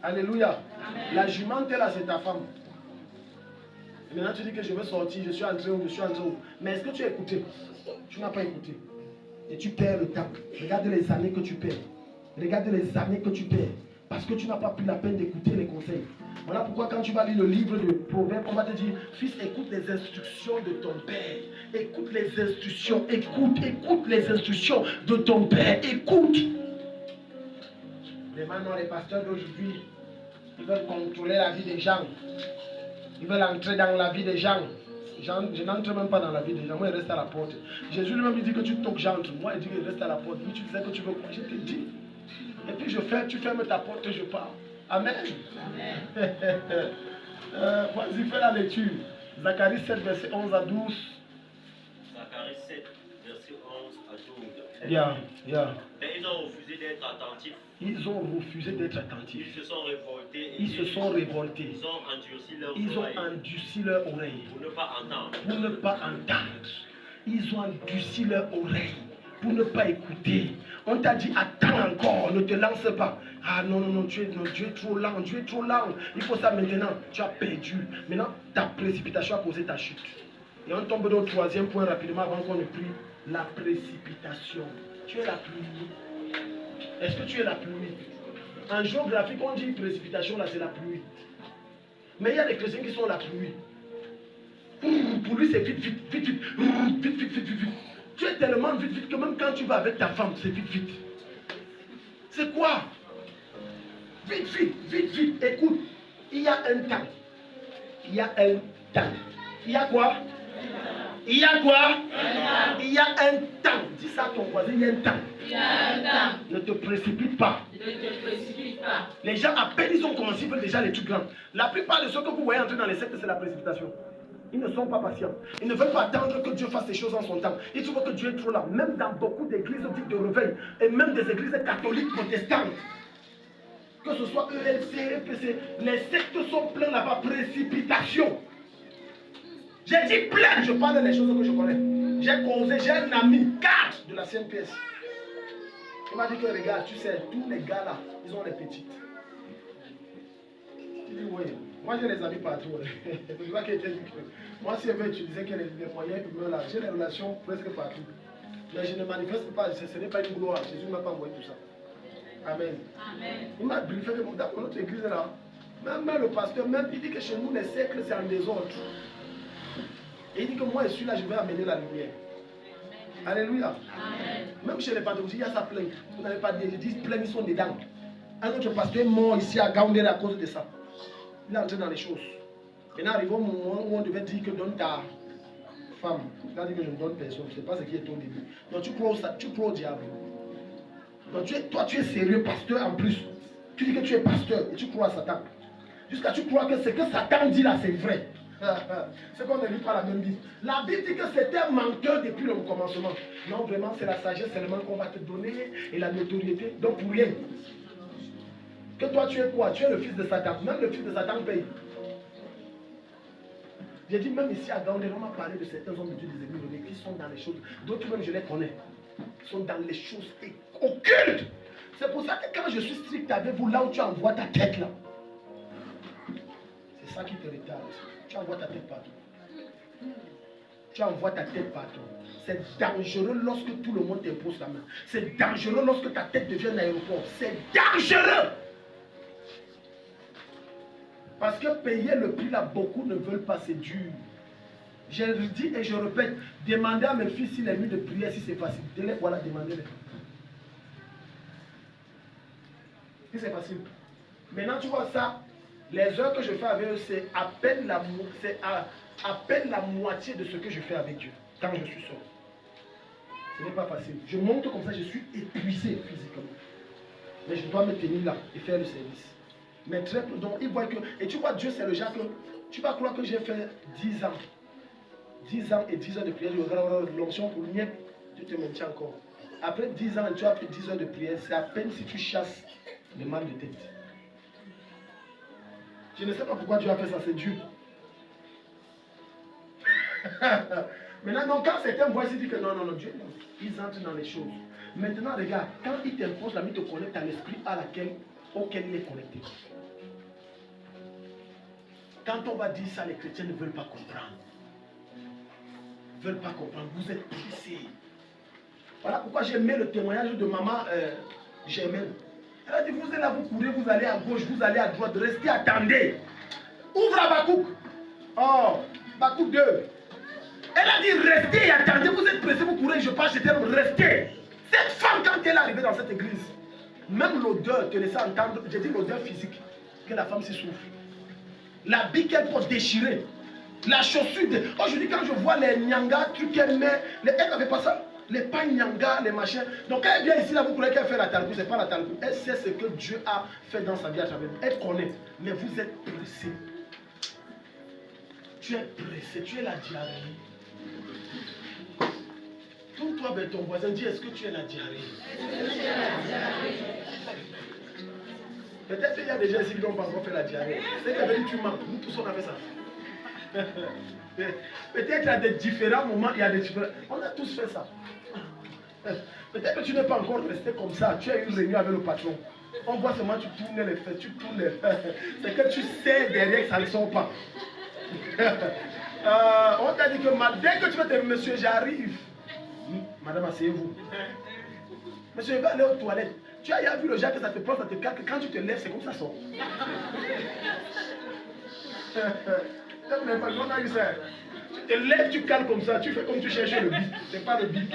Alléluia. Amen. La jument là c'est ta femme. Et maintenant tu dis que je veux sortir, je suis entré où, je suis entré où. Mais est-ce que tu as écouté? Tu n'as pas écouté. Et tu perds le temps. Regarde les années que tu perds. Regarde les années que tu perds. Parce que tu n'as pas pris la peine d'écouter les conseils. Voilà pourquoi quand tu vas lire le livre de Proverbes, on va te dire, fils, écoute les instructions de ton père. Écoute les instructions, écoute les instructions de ton père. Écoute. Les maintenant, les pasteurs d'aujourd'hui, ils veulent contrôler la vie des gens. Ils veulent entrer dans la vie des gens. Je n'entre même pas dans la vie des gens. Moi, je reste à la porte. Jésus lui-même dit que tu toques, j'entre. Moi, il dit que je reste à la porte. Oui, tu disais que tu veux quoi? Je te dis. Et puis tu fermes ta porte et je pars. Amen. Amen. Vas-y, fais la lecture. Zacharie 7, verset 11 à 12. Zacharie 7, verset 11 à 12. Yeah. Mais ils ont refusé d'être attentifs. Ils ont refusé d'être attentifs. Ils se sont révoltés. Ils ont endurci leur oreille. Pour ne pas entendre. Ils ont endurci leur oreille. Pour ne pas écouter. On t'a dit attends encore, ne te lance pas. Ah non, Dieu est trop lent, il faut ça maintenant. Tu as perdu. Maintenant, ta précipitation a causé ta chute. Et on tombe dans le troisième point rapidement avant qu'on ne prie. La précipitation. Tu es la pluie. Est-ce que tu es la pluie? En géographie, quand on dit précipitation, là c'est la pluie. Mais il y a des chrétiens qui sont la pluie. Pour lui c'est vite. Tu es tellement vite que même quand tu vas avec ta femme, c'est vite. C'est quoi? Vite. Écoute, il y a un temps. Il y a quoi? Il y a un temps. Dis ça à ton voisin, il y a un temps. Ne te précipite pas. Les gens, à peine ils ont commencé, ils veulent déjà les trucs grands. La plupart de ceux que vous voyez entrer dans les sectes, c'est la précipitation. Ils ne sont pas patients. Ils ne veulent pas attendre que Dieu fasse les choses en son temps. Ils trouvent que Dieu est trop là. Même dans beaucoup d'églises dites de réveil, et même des églises catholiques protestantes, que ce soit ELC, EPC, les sectes sont pleins là-bas. Précipitation. J'ai dit plein, je parle des choses que je connais. J'ai causé, j'ai un ami, 4 de la CNPS. Il m'a dit que regarde, tu sais, tous les gars là, ils ont les petites. Je dis oui, moi j'ai les amis partout. Moi si je veux utiliser que les moyens humains là, j'ai les relations presque partout. Mais je ne manifeste pas, ce n'est pas une gloire. Jésus ne m'a pas envoyé tout ça. Amen. Il m'a briefé que dans notre église là, même le pasteur, même il dit que chez nous les siècles c'est en désordre. Et il dit que moi je suis là, je vais amener la lumière. Alléluia. Amen. Même chez les pasteurs, il y a ça plein. Vous n'avez pas dit, ils disent plein, ils sont dedans. Un autre pasteur est mort ici à Gaoundé à cause de ça. Il est entré dans les choses. Maintenant, arrive au moment où on devait dire que donne ta femme. Il a dit que je ne donne personne. Je ne sais pas ce qui est au début. Donc tu crois au diable. Donc toi, tu es sérieux, pasteur en plus. Tu dis que tu es pasteur et tu crois à Satan. Jusqu'à tu crois que ce que Satan dit là, c'est vrai. C'est qu'on ne lit pas la même Bible. La Bible dit que c'était un menteur depuis le commencement. Non, vraiment, c'est la sagesse seulement qu'on va te donner et la notoriété. Donc pour rien. Que toi, tu es quoi? Tu es le fils de Satan. Même le fils de Satan paye. J'ai dit, même ici à Gaoundé, on m'a parlé de certains hommes de Dieu des églises qui sont dans les choses. D'autres même, je les connais. Ils sont dans les choses occultes. C'est pour ça que quand je suis strict avec vous, là où tu envoies ta tête là, c'est ça qui te retarde. Tu envoies ta tête partout. Tu envoies ta tête partout. C'est dangereux lorsque tout le monde t'impose la main. C'est dangereux lorsque ta tête devient un aéroport. C'est dangereux. Parce que payer le prix là, beaucoup ne veulent pas, c'est dur. Je le dis et je répète, demandez à mes fils s'il est nuit de prière, si c'est facile. Voilà, demandez-les. Si c'est facile. Maintenant, tu vois ça, les heures que je fais avec eux, c'est à peine la moitié de ce que je fais avec Dieu, quand je suis seul. Ce n'est pas facile. Je monte comme ça, je suis épuisé physiquement. Mais je dois me tenir là et faire le service. Mais très peu, donc il voit que... Et tu vois, Dieu, c'est le genre que... Tu vas croire que j'ai fait 10 ans. 10 ans et 10 heures de prière, l'onction pour nier, Dieu te maintient encore. Après 10 ans et tu as fait 10 heures de prière, c'est à peine si tu chasses le mal de tête. Je ne sais pas pourquoi Dieu a fait ça, c'est Dieu. Maintenant, donc, quand certains voient, ils disent que non, Dieu, non, ils entrent dans les choses. Maintenant, regarde, quand il t'impose la main, il te connecte à l'esprit auquel il est connecté. Quand on va dire ça, les chrétiens ne veulent pas comprendre. Ils ne veulent pas comprendre. Vous êtes pressés. Voilà pourquoi j'ai aimé le témoignage de maman Germaine. Elle a dit, vous êtes là, vous courez, vous allez à gauche, vous allez à droite, restez, attendez. Ouvre Habakkuk. Oh, Habakkuk 2. Elle a dit, restez et attendez, vous êtes pressés, vous courez, je passe, restez. Cette femme, quand elle est arrivée dans cette église, même l'odeur te laissait entendre, j'ai dit l'odeur physique, que la femme s'y souffre. L'habit qu'elle porte déchiré, la chaussure. Aujourd'hui, quand je vois les nyangas, trucs qu'elle met, elle n'avait pas ça. Les pains nyanga, les machins. Donc quand elle vient ici, là, vous croyez qu'elle fait la talcou, c'est pas la talcou. Elle sait ce que Dieu a fait dans sa vie à travers vous. Elle connaît. Mais vous êtes pressé. Tu es pressé, tu es la diarrhée. Tourne-toi vers ton voisin, dis, est-ce que tu es la diarrhée? Peut-être qu'il y a des gens ici qui n'ont pas encore fait la diarrhée. C'est qu'elle dit tu manques. Nous tous on a fait ça. Peut-être à des différents moments, il y a des différents. On a tous fait ça. Peut-être que tu n'es pas encore resté comme ça. Tu as eu une réunion avec le patron. On voit seulement tu tournes les fesses, tu tournes les fesses. C'est que tu sais derrière que ça ne sort pas. On t'a dit que dès que tu vas dire monsieur, j'arrive. Madame, asseyez-vous. Monsieur, il va aller aux toilettes. Tu as vu le genre que ça te prend, ça te calque. Quand tu te lèves, c'est comme ça sort. Tu te lèves, tu cales comme ça. Tu fais comme tu cherches le bip. C'est pas le bip.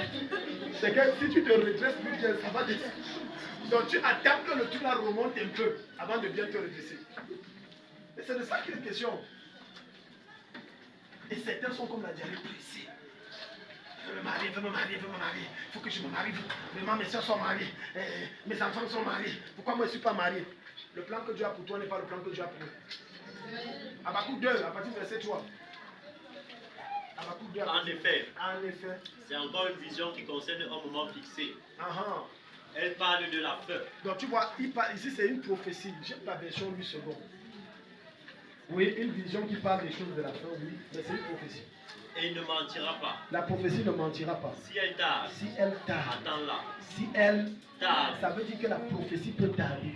C'est que si tu te redresses, ça va descendre. Donc tu attends que le truc là remonte un peu avant de bien te redresser. Et c'est de ça qu'il est question. Et certains sont comme la diarrhée pressée. veux me marier, veux me marier, veux me marier. Il faut que je me marie. Vraiment, mes soeurs sont mariées. Mes enfants sont mariés. Pourquoi moi je ne suis pas marié? Le plan que Dieu a pour toi n'est pas le plan que Dieu a pour eux. Habakkuk 2, à partir du verset 3. En effet, c'est encore une vision qui concerne un moment fixé. Elle parle de la fin. Donc tu vois, ici c'est une prophétie. J'aime la version 8 secondes. Oui, une vision qui parle des choses de la fin, oui, mais c'est une prophétie. Et il ne mentira pas. La prophétie ne mentira pas. Si elle tarde, attends-la. Si elle tarde, ça veut dire que la prophétie peut tarder.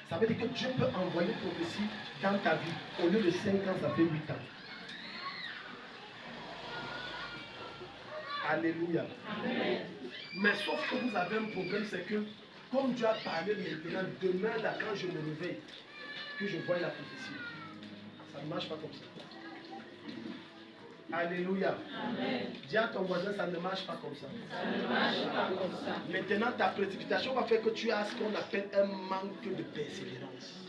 Ça veut dire que Dieu peut envoyer une prophétie dans ta vie. Au lieu de 5 ans, ça fait 8 ans. Alléluia. Amen. Mais sauf que vous avez un problème, c'est que comme Dieu a parlé maintenant, demain là, quand je me réveille, que je vois la prophétie, ça ne marche pas comme ça. Alléluia. Amen. Dis à ton voisin, ça ne marche pas comme ça. Ça ne marche pas comme ça. Maintenant, ta précipitation va faire que tu as ce qu'on appelle un manque de persévérance.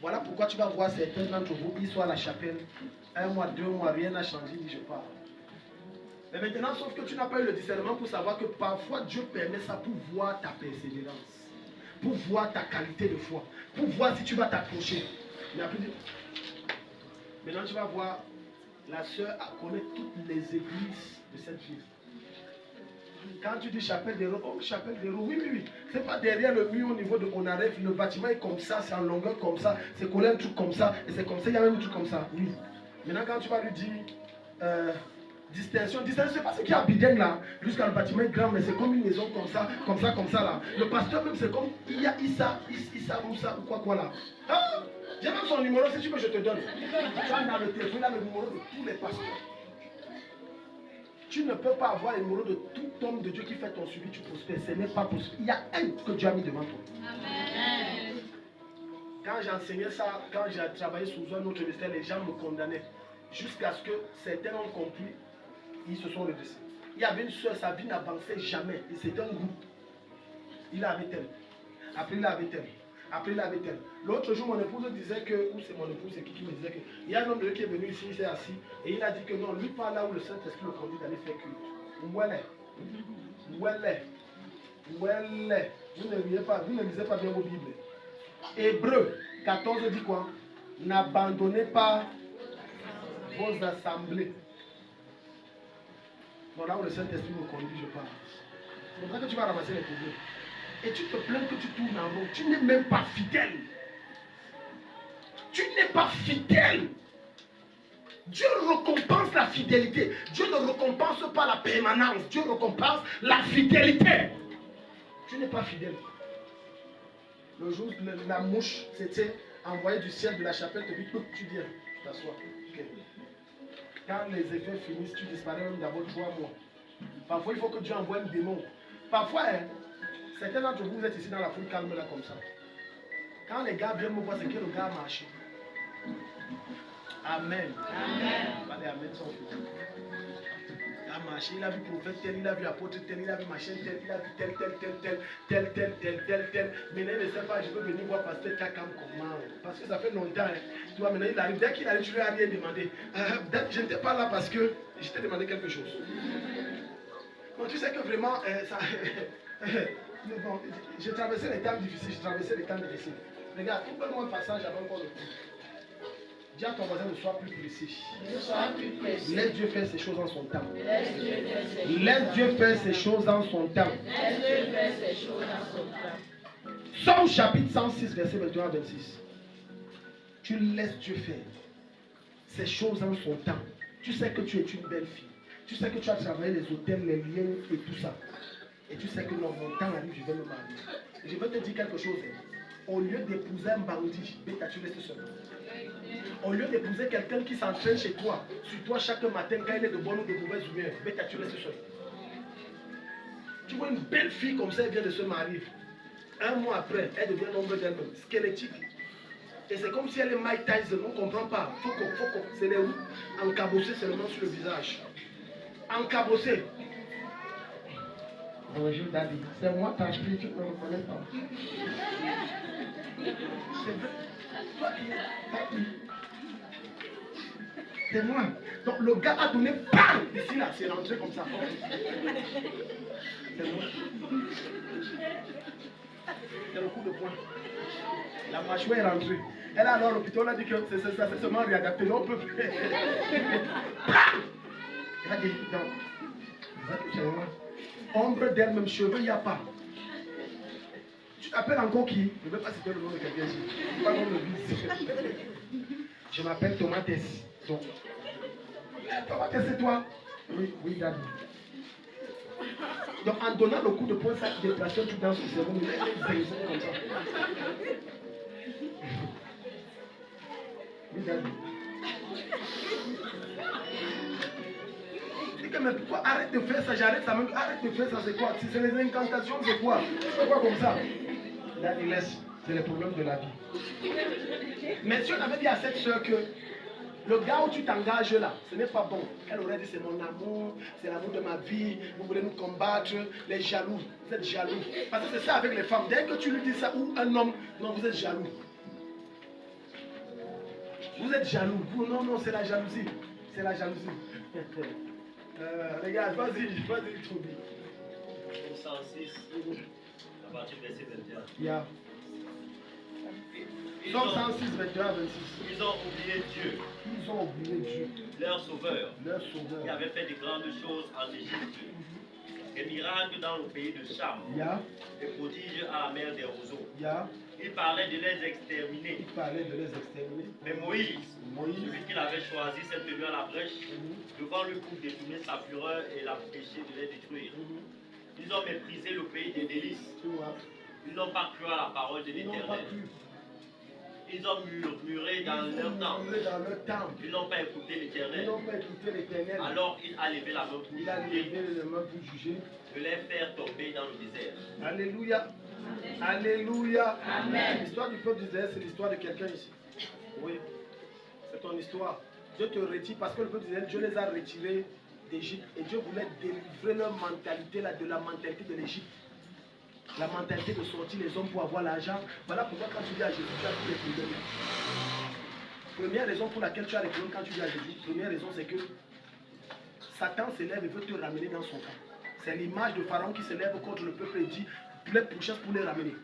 Voilà pourquoi tu vas voir certains d'entre vous, ils sont à la chapelle, 1 mois, 2 mois, rien n'a changé, dit je pars. Mais maintenant, sauf que tu n'as pas eu le discernement pour savoir que parfois Dieu permet ça pour voir ta persévérance, pour voir ta qualité de foi, pour voir si tu vas t'approcher. Maintenant, tu vas voir, la sœur connaît toutes les églises de cette ville. Quand tu dis chapelle des roues, oh chapelle des roues, oui. C'est pas derrière le mur au niveau de Onaref, le bâtiment est comme ça, c'est en longueur comme ça, c'est collé un truc comme ça, et c'est comme ça, il y a même un truc comme ça. Oui. Maintenant, quand tu vas lui dire, distinction, c'est pas ce qui est à Bideng là, jusqu'à le bâtiment est grand, mais c'est comme une maison comme ça là. Le pasteur même c'est comme il y a Issa ou quoi là. Ah, j'ai même son numéro, si tu veux je te donne. Tu as dans le téléphone là le numéro de tous les pasteurs. Tu ne peux pas avoir le numéro de tout homme de Dieu qui fait ton suivi, tu prospères. Ce n'est pas possible. Il y a un que Dieu a mis devant toi. Amen. Quand j'enseignais ça, quand j'ai travaillé sous un autre ministère, les gens me condamnaient. Jusqu'à ce que certains ont compris, ils se sont redressés. Il y avait une soeur, sa vie n'avançait jamais. Et c'était un groupe. Il avait tel. Après, il avait tel. Après, il avait tel. L'autre jour, mon épouse disait que, ou c'est mon épouse, c'est qui me disait que, il y a un homme de Dieu qui est venu ici, il s'est assis, et il a dit que non, lui pas là où le Saint-Esprit le conduit d'aller faire culte. Où elle est? Vous ne lisez pas bien vos Bibles. Hébreu 14 dit quoi? N'abandonnez pas vos assemblées. Donc là où le Saint-Esprit me conduit, je parle. C'est pour ça que tu vas ramasser les problèmes. Et tu te plains que tu tournes en rond. Tu n'es même pas fidèle. Tu n'es pas fidèle. Dieu récompense la fidélité. Dieu ne récompense pas la permanence. Dieu récompense la fidélité. Tu n'es pas fidèle. Le jour, la mouche, c'était envoyée du ciel de la chapelle, tu viens, tu t'assois. Okay. Quand les effets finissent, tu disparais même d'abord 3 mois. Parfois, il faut que Dieu envoie un démon. Parfois, certains d'entre vous êtes ici dans la foule calme là comme ça. Quand les gars viennent me voir, c'est que le gars a marché. Amen. Amen. Les amen sont faits. Il a marché, il a vu prophète tel, il a vu apôtre tel, il a vu machin tel, il a vu tel. Maintenant, il ne sait pas, je veux venir voir pasteur Takam comment. Parce que ça fait longtemps. Tu vois, maintenant, il arrive. Dès qu'il arrive, tu lui as rien demandé. Je n'étais pas là parce que je t'ai demandé quelque chose. Bon, tu sais que vraiment, bon, j'ai traversé les temps difficiles, Regarde, trouve-moi un passage avant qu'on le trouve. Dis à ton voisin, ne sois plus précis. Laisse Dieu faire ses choses en son temps. Laisse Dieu faire ses choses en son temps. Somme chapitre 106, verset 21 à 26. Tu laisses Dieu faire ses choses en son temps. Tu sais que tu es une belle fille. Tu sais que tu as travaillé les hôtels, les liens et tout ça. Et tu sais que non, mon temps arrive, je vais me marier. Et je veux te dire quelque chose. Au lieu d'épouser un bandit, tu restes seul. Au lieu d'épouser quelqu'un qui s'entraîne chez toi, sur toi chaque matin quand il est de bonne ou de mauvaise humeur, tu restes seul. Tu vois une belle fille comme ça, elle vient de se marier. Un mois après, elle devient l'ombre d'elle-même, squelettique. Et c'est comme si elle est Mike Tyson, on ne comprend pas. Foco, c'est les roues encabossées seulement sur le visage. Encabossées. Bonjour Daddy, c'est moi ta fille, tu ne me reconnais pas. C'est moi. Donc le gars a donné, bam, ici là, c'est rentré comme ça. C'est bon. C'est le coup de poing. La mâchoire est rentrée. Elle a alors l'hôpital, on a dit que c'est seulement réadapté. On peut plus. Elle a dit, donc, ombre d'elle-même, cheveux, il n'y a pas. Tu t'appelles encore qui? Je ne veux pas citer le nom de quelqu'un ici. Pas comme le vice. Je m'appelle Thomas Tess. Donc, Thomas Tess, c'est toi? Oui, oui, daddy. Donc, en donnant le coup de poing, ça déplace tout dans son cerveau. Il est comme ça. Oui, daddy. Mais pourquoi arrête de faire ça, j'arrête ça, même arrête de faire ça, c'est quoi? Si c'est les incantations, c'est quoi? C'est quoi comme ça? Là, il laisse, c'est le problème de la vie. Mais si on avait dit à cette soeur que le gars où tu t'engages là, ce n'est pas bon. Elle aurait dit c'est mon amour, c'est l'amour de ma vie, vous voulez nous combattre, les jaloux, vous êtes jaloux. Parce que c'est ça avec les femmes, dès que tu lui dis ça, ou un homme, non, vous êtes jaloux. Vous êtes jaloux, vous, non, non, c'est la jalousie. C'est la jalousie. Regarde, vas-y, Toby. 106, à partir du verset 21. Yeah. Psaume 106, 21 à 26. Ils ont oublié Dieu. Ils ont oublié Dieu. Leur sauveur. Leur sauveur. Qui avait fait de grandes choses en Égypte. Des miracles dans le pays de Cham. Yeah. Des prodiges à la mer des roseaux. Yeah. Il parlait de les exterminer. Il parlait de les exterminer. Mais Moïse, celui qu'il avait choisi, s'est tenu à la brèche devant lui pour détourner sa fureur et l'empêcher de les détruire. Ils ont méprisé le pays des délices. Ils n'ont pas cru à la parole de l'Éternel. Ils ont murmuré dans leur temps. Ils n'ont pas écouté l'Éternel. Alors il a levé la main pour juger. De les faire tomber dans le désert. Alléluia. Alléluia. Amen. L'histoire du peuple d'Israël, c'est l'histoire de quelqu'un ici. Oui. C'est ton histoire. Dieu te retire parce que le peuple d'Israël, Dieu les a retirés d'Égypte et Dieu voulait délivrer leur mentalité là, de la mentalité de l'Égypte. La mentalité de sortir les hommes pour avoir l'argent. Voilà pourquoi quand tu dis à Jésus, tu as tous les problèmes. Première raison pour laquelle tu as les problèmes quand tu dis à Jésus, première raison c'est que Satan s'élève et veut te ramener dans son camp. C'est l'image de Pharaon qui s'élève contre le peuple et dit les pourchasse pour les ramener.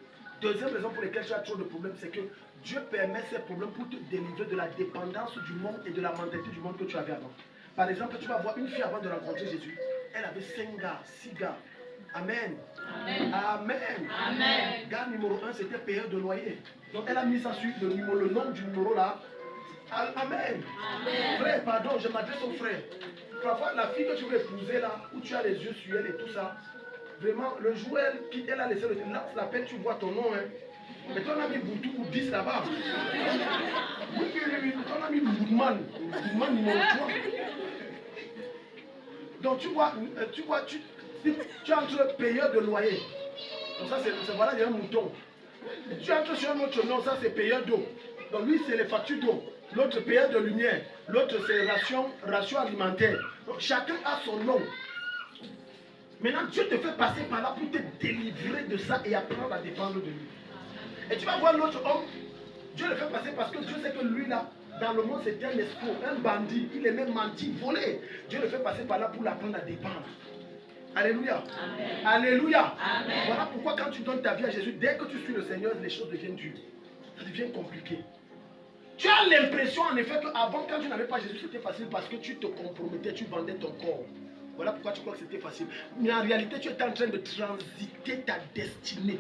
Deuxième raison pour laquelle tu as trop de problèmes, c'est que Dieu permet ces problèmes pour te délivrer de la dépendance du monde et de la mentalité du monde que tu avais avant. Par exemple, tu vas voir une fille avant de rencontrer Jésus. Elle avait 5 gars, 6 gars. Amen. Amen. Amen. Amen. Gars numéro 1, c'était payeur de loyer. Donc elle a mis ça sur le nom du numéro là. Amen. Amen. Frère, pardon, je m'adresse au frère. Parfois, la fille que tu veux épouser là, où tu as les yeux sur elle et tout ça, vraiment, le jour elle a laissé le là, la peine, tu vois ton nom. Hein. Mais toi, on a mis Boutou ou 10 là-bas. Oui, on a mis Boudman numéro 3. Donc tu vois, tu es entre payeur de loyer. Donc ça, c'est voilà, il y a un mouton. Tu entres sur un autre nom, ça c'est payeur d'eau. Donc lui, c'est les factures d'eau. L'autre payeur de lumière. L'autre, c'est ration alimentaire. Donc chacun a son nom. Maintenant, Dieu te fait passer par là pour te délivrer de ça et apprendre à dépendre de lui. Et tu vas voir l'autre homme, Dieu le fait passer parce que Dieu sait que lui là, dans le monde c'est un escroc, un bandit, il est même menti, volé. Dieu le fait passer par là pour l'apprendre à dépendre. Alléluia. Amen. Alléluia. Amen. Voilà pourquoi quand tu donnes ta vie à Jésus, dès que tu suis le Seigneur, les choses deviennent dures. Ça devient compliqué. Tu as l'impression en effet qu'avant, quand tu n'avais pas Jésus, c'était facile parce que tu te compromettais, tu vendais ton corps. Voilà pourquoi tu crois que c'était facile. Mais en réalité, tu es en train de transiter ta destinée.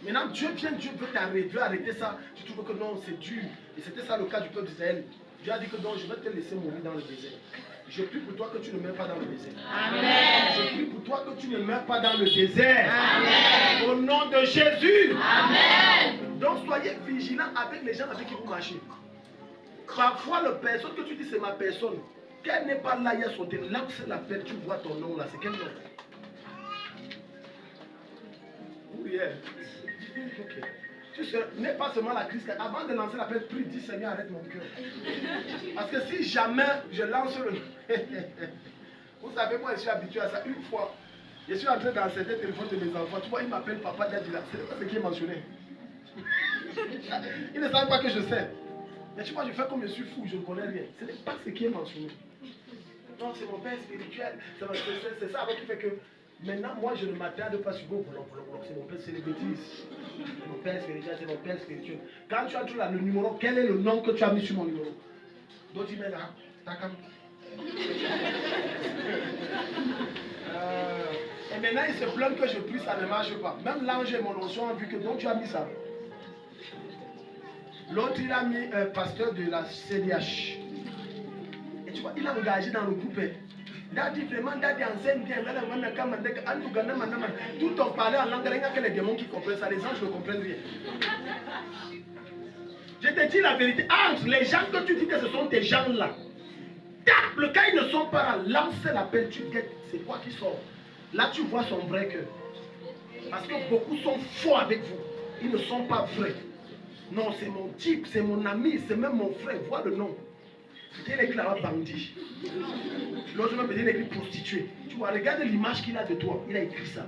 Maintenant, Dieu veut arrêter ça. Tu trouves que non, c'est dur. Et c'était ça le cas du peuple d'Israël. Dieu a dit que non, je vais te laisser mourir dans le désert. Je prie pour toi que tu ne meurs pas dans le désert. Amen. Je prie pour toi que tu ne meurs pas dans le désert. Amen. Au nom de Jésus. Amen. Donc soyez vigilants avec les gens avec qui vous marchez. Parfois, la personne que tu dis c'est ma personne, qu'elle n'est pas là hier sauté, là où c'est la peine, tu vois ton nom là, c'est quel nom? Oui, yeah. Okay. Tu n'es pas seulement la crise. Avant de lancer l'appel, prie, dis Seigneur, arrête mon cœur. Parce que si jamais je lance le... Vous savez, moi je suis habitué à ça. Une fois, je suis entré dans certains téléphones de mes enfants. Tu vois, ils m'appellent papa d'être là. C'est ce qui est mentionné. Ils ne savent pas que je sais. Mais tu vois, je fais comme je suis fou, je ne connais rien. Ce n'est pas ce qui est mentionné. Non, c'est mon père spirituel. C'est ça qui fait que maintenant, moi, je ne m'attarde pas sur c'est mon père, c'est les bêtises. C'est mon père spirituel, c'est mon père spirituel. Quand tu as tout là, le numéro, quel est le nom que tu as mis sur mon numéro? Donc, tu mets là, et maintenant, il se plaint que je prie, ça ne marche pas. Même l'ange et mon notion ont vu que donc tu as mis ça. L'autre, il a mis un pasteur de la CDH. Et tu vois, il a engagé dans le groupe. Daddy, vraiment, Daddy enseigne bien. Tout en parlant en langue, il n'y a que les démons qui comprennent ça. Les anges ne comprennent rien. Je te dis la vérité. Entre les gens que tu dis que ce sont tes gens-là, le cas, ils ne sont pas là. Lance l'appel, tu guettes. C'est quoi qui sort? Là, tu vois son vrai cœur. Parce que beaucoup sont faux avec vous. Ils ne sont pas vrais. Non, c'est mon type, c'est mon ami, c'est même mon frère. Vois le nom. Il est écrit là-bas bandit. L'autre même il est écrit prostituée. Tu vois, regarde l'image qu'il a de toi. Il a écrit ça.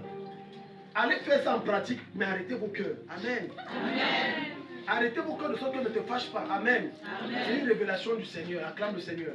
Allez faire ça en pratique, mais arrêtez vos cœurs. Amen. Amen. Arrêtez vos cœurs de sorte que ne te fâche pas. Amen. C'est une révélation du Seigneur. Acclame le Seigneur.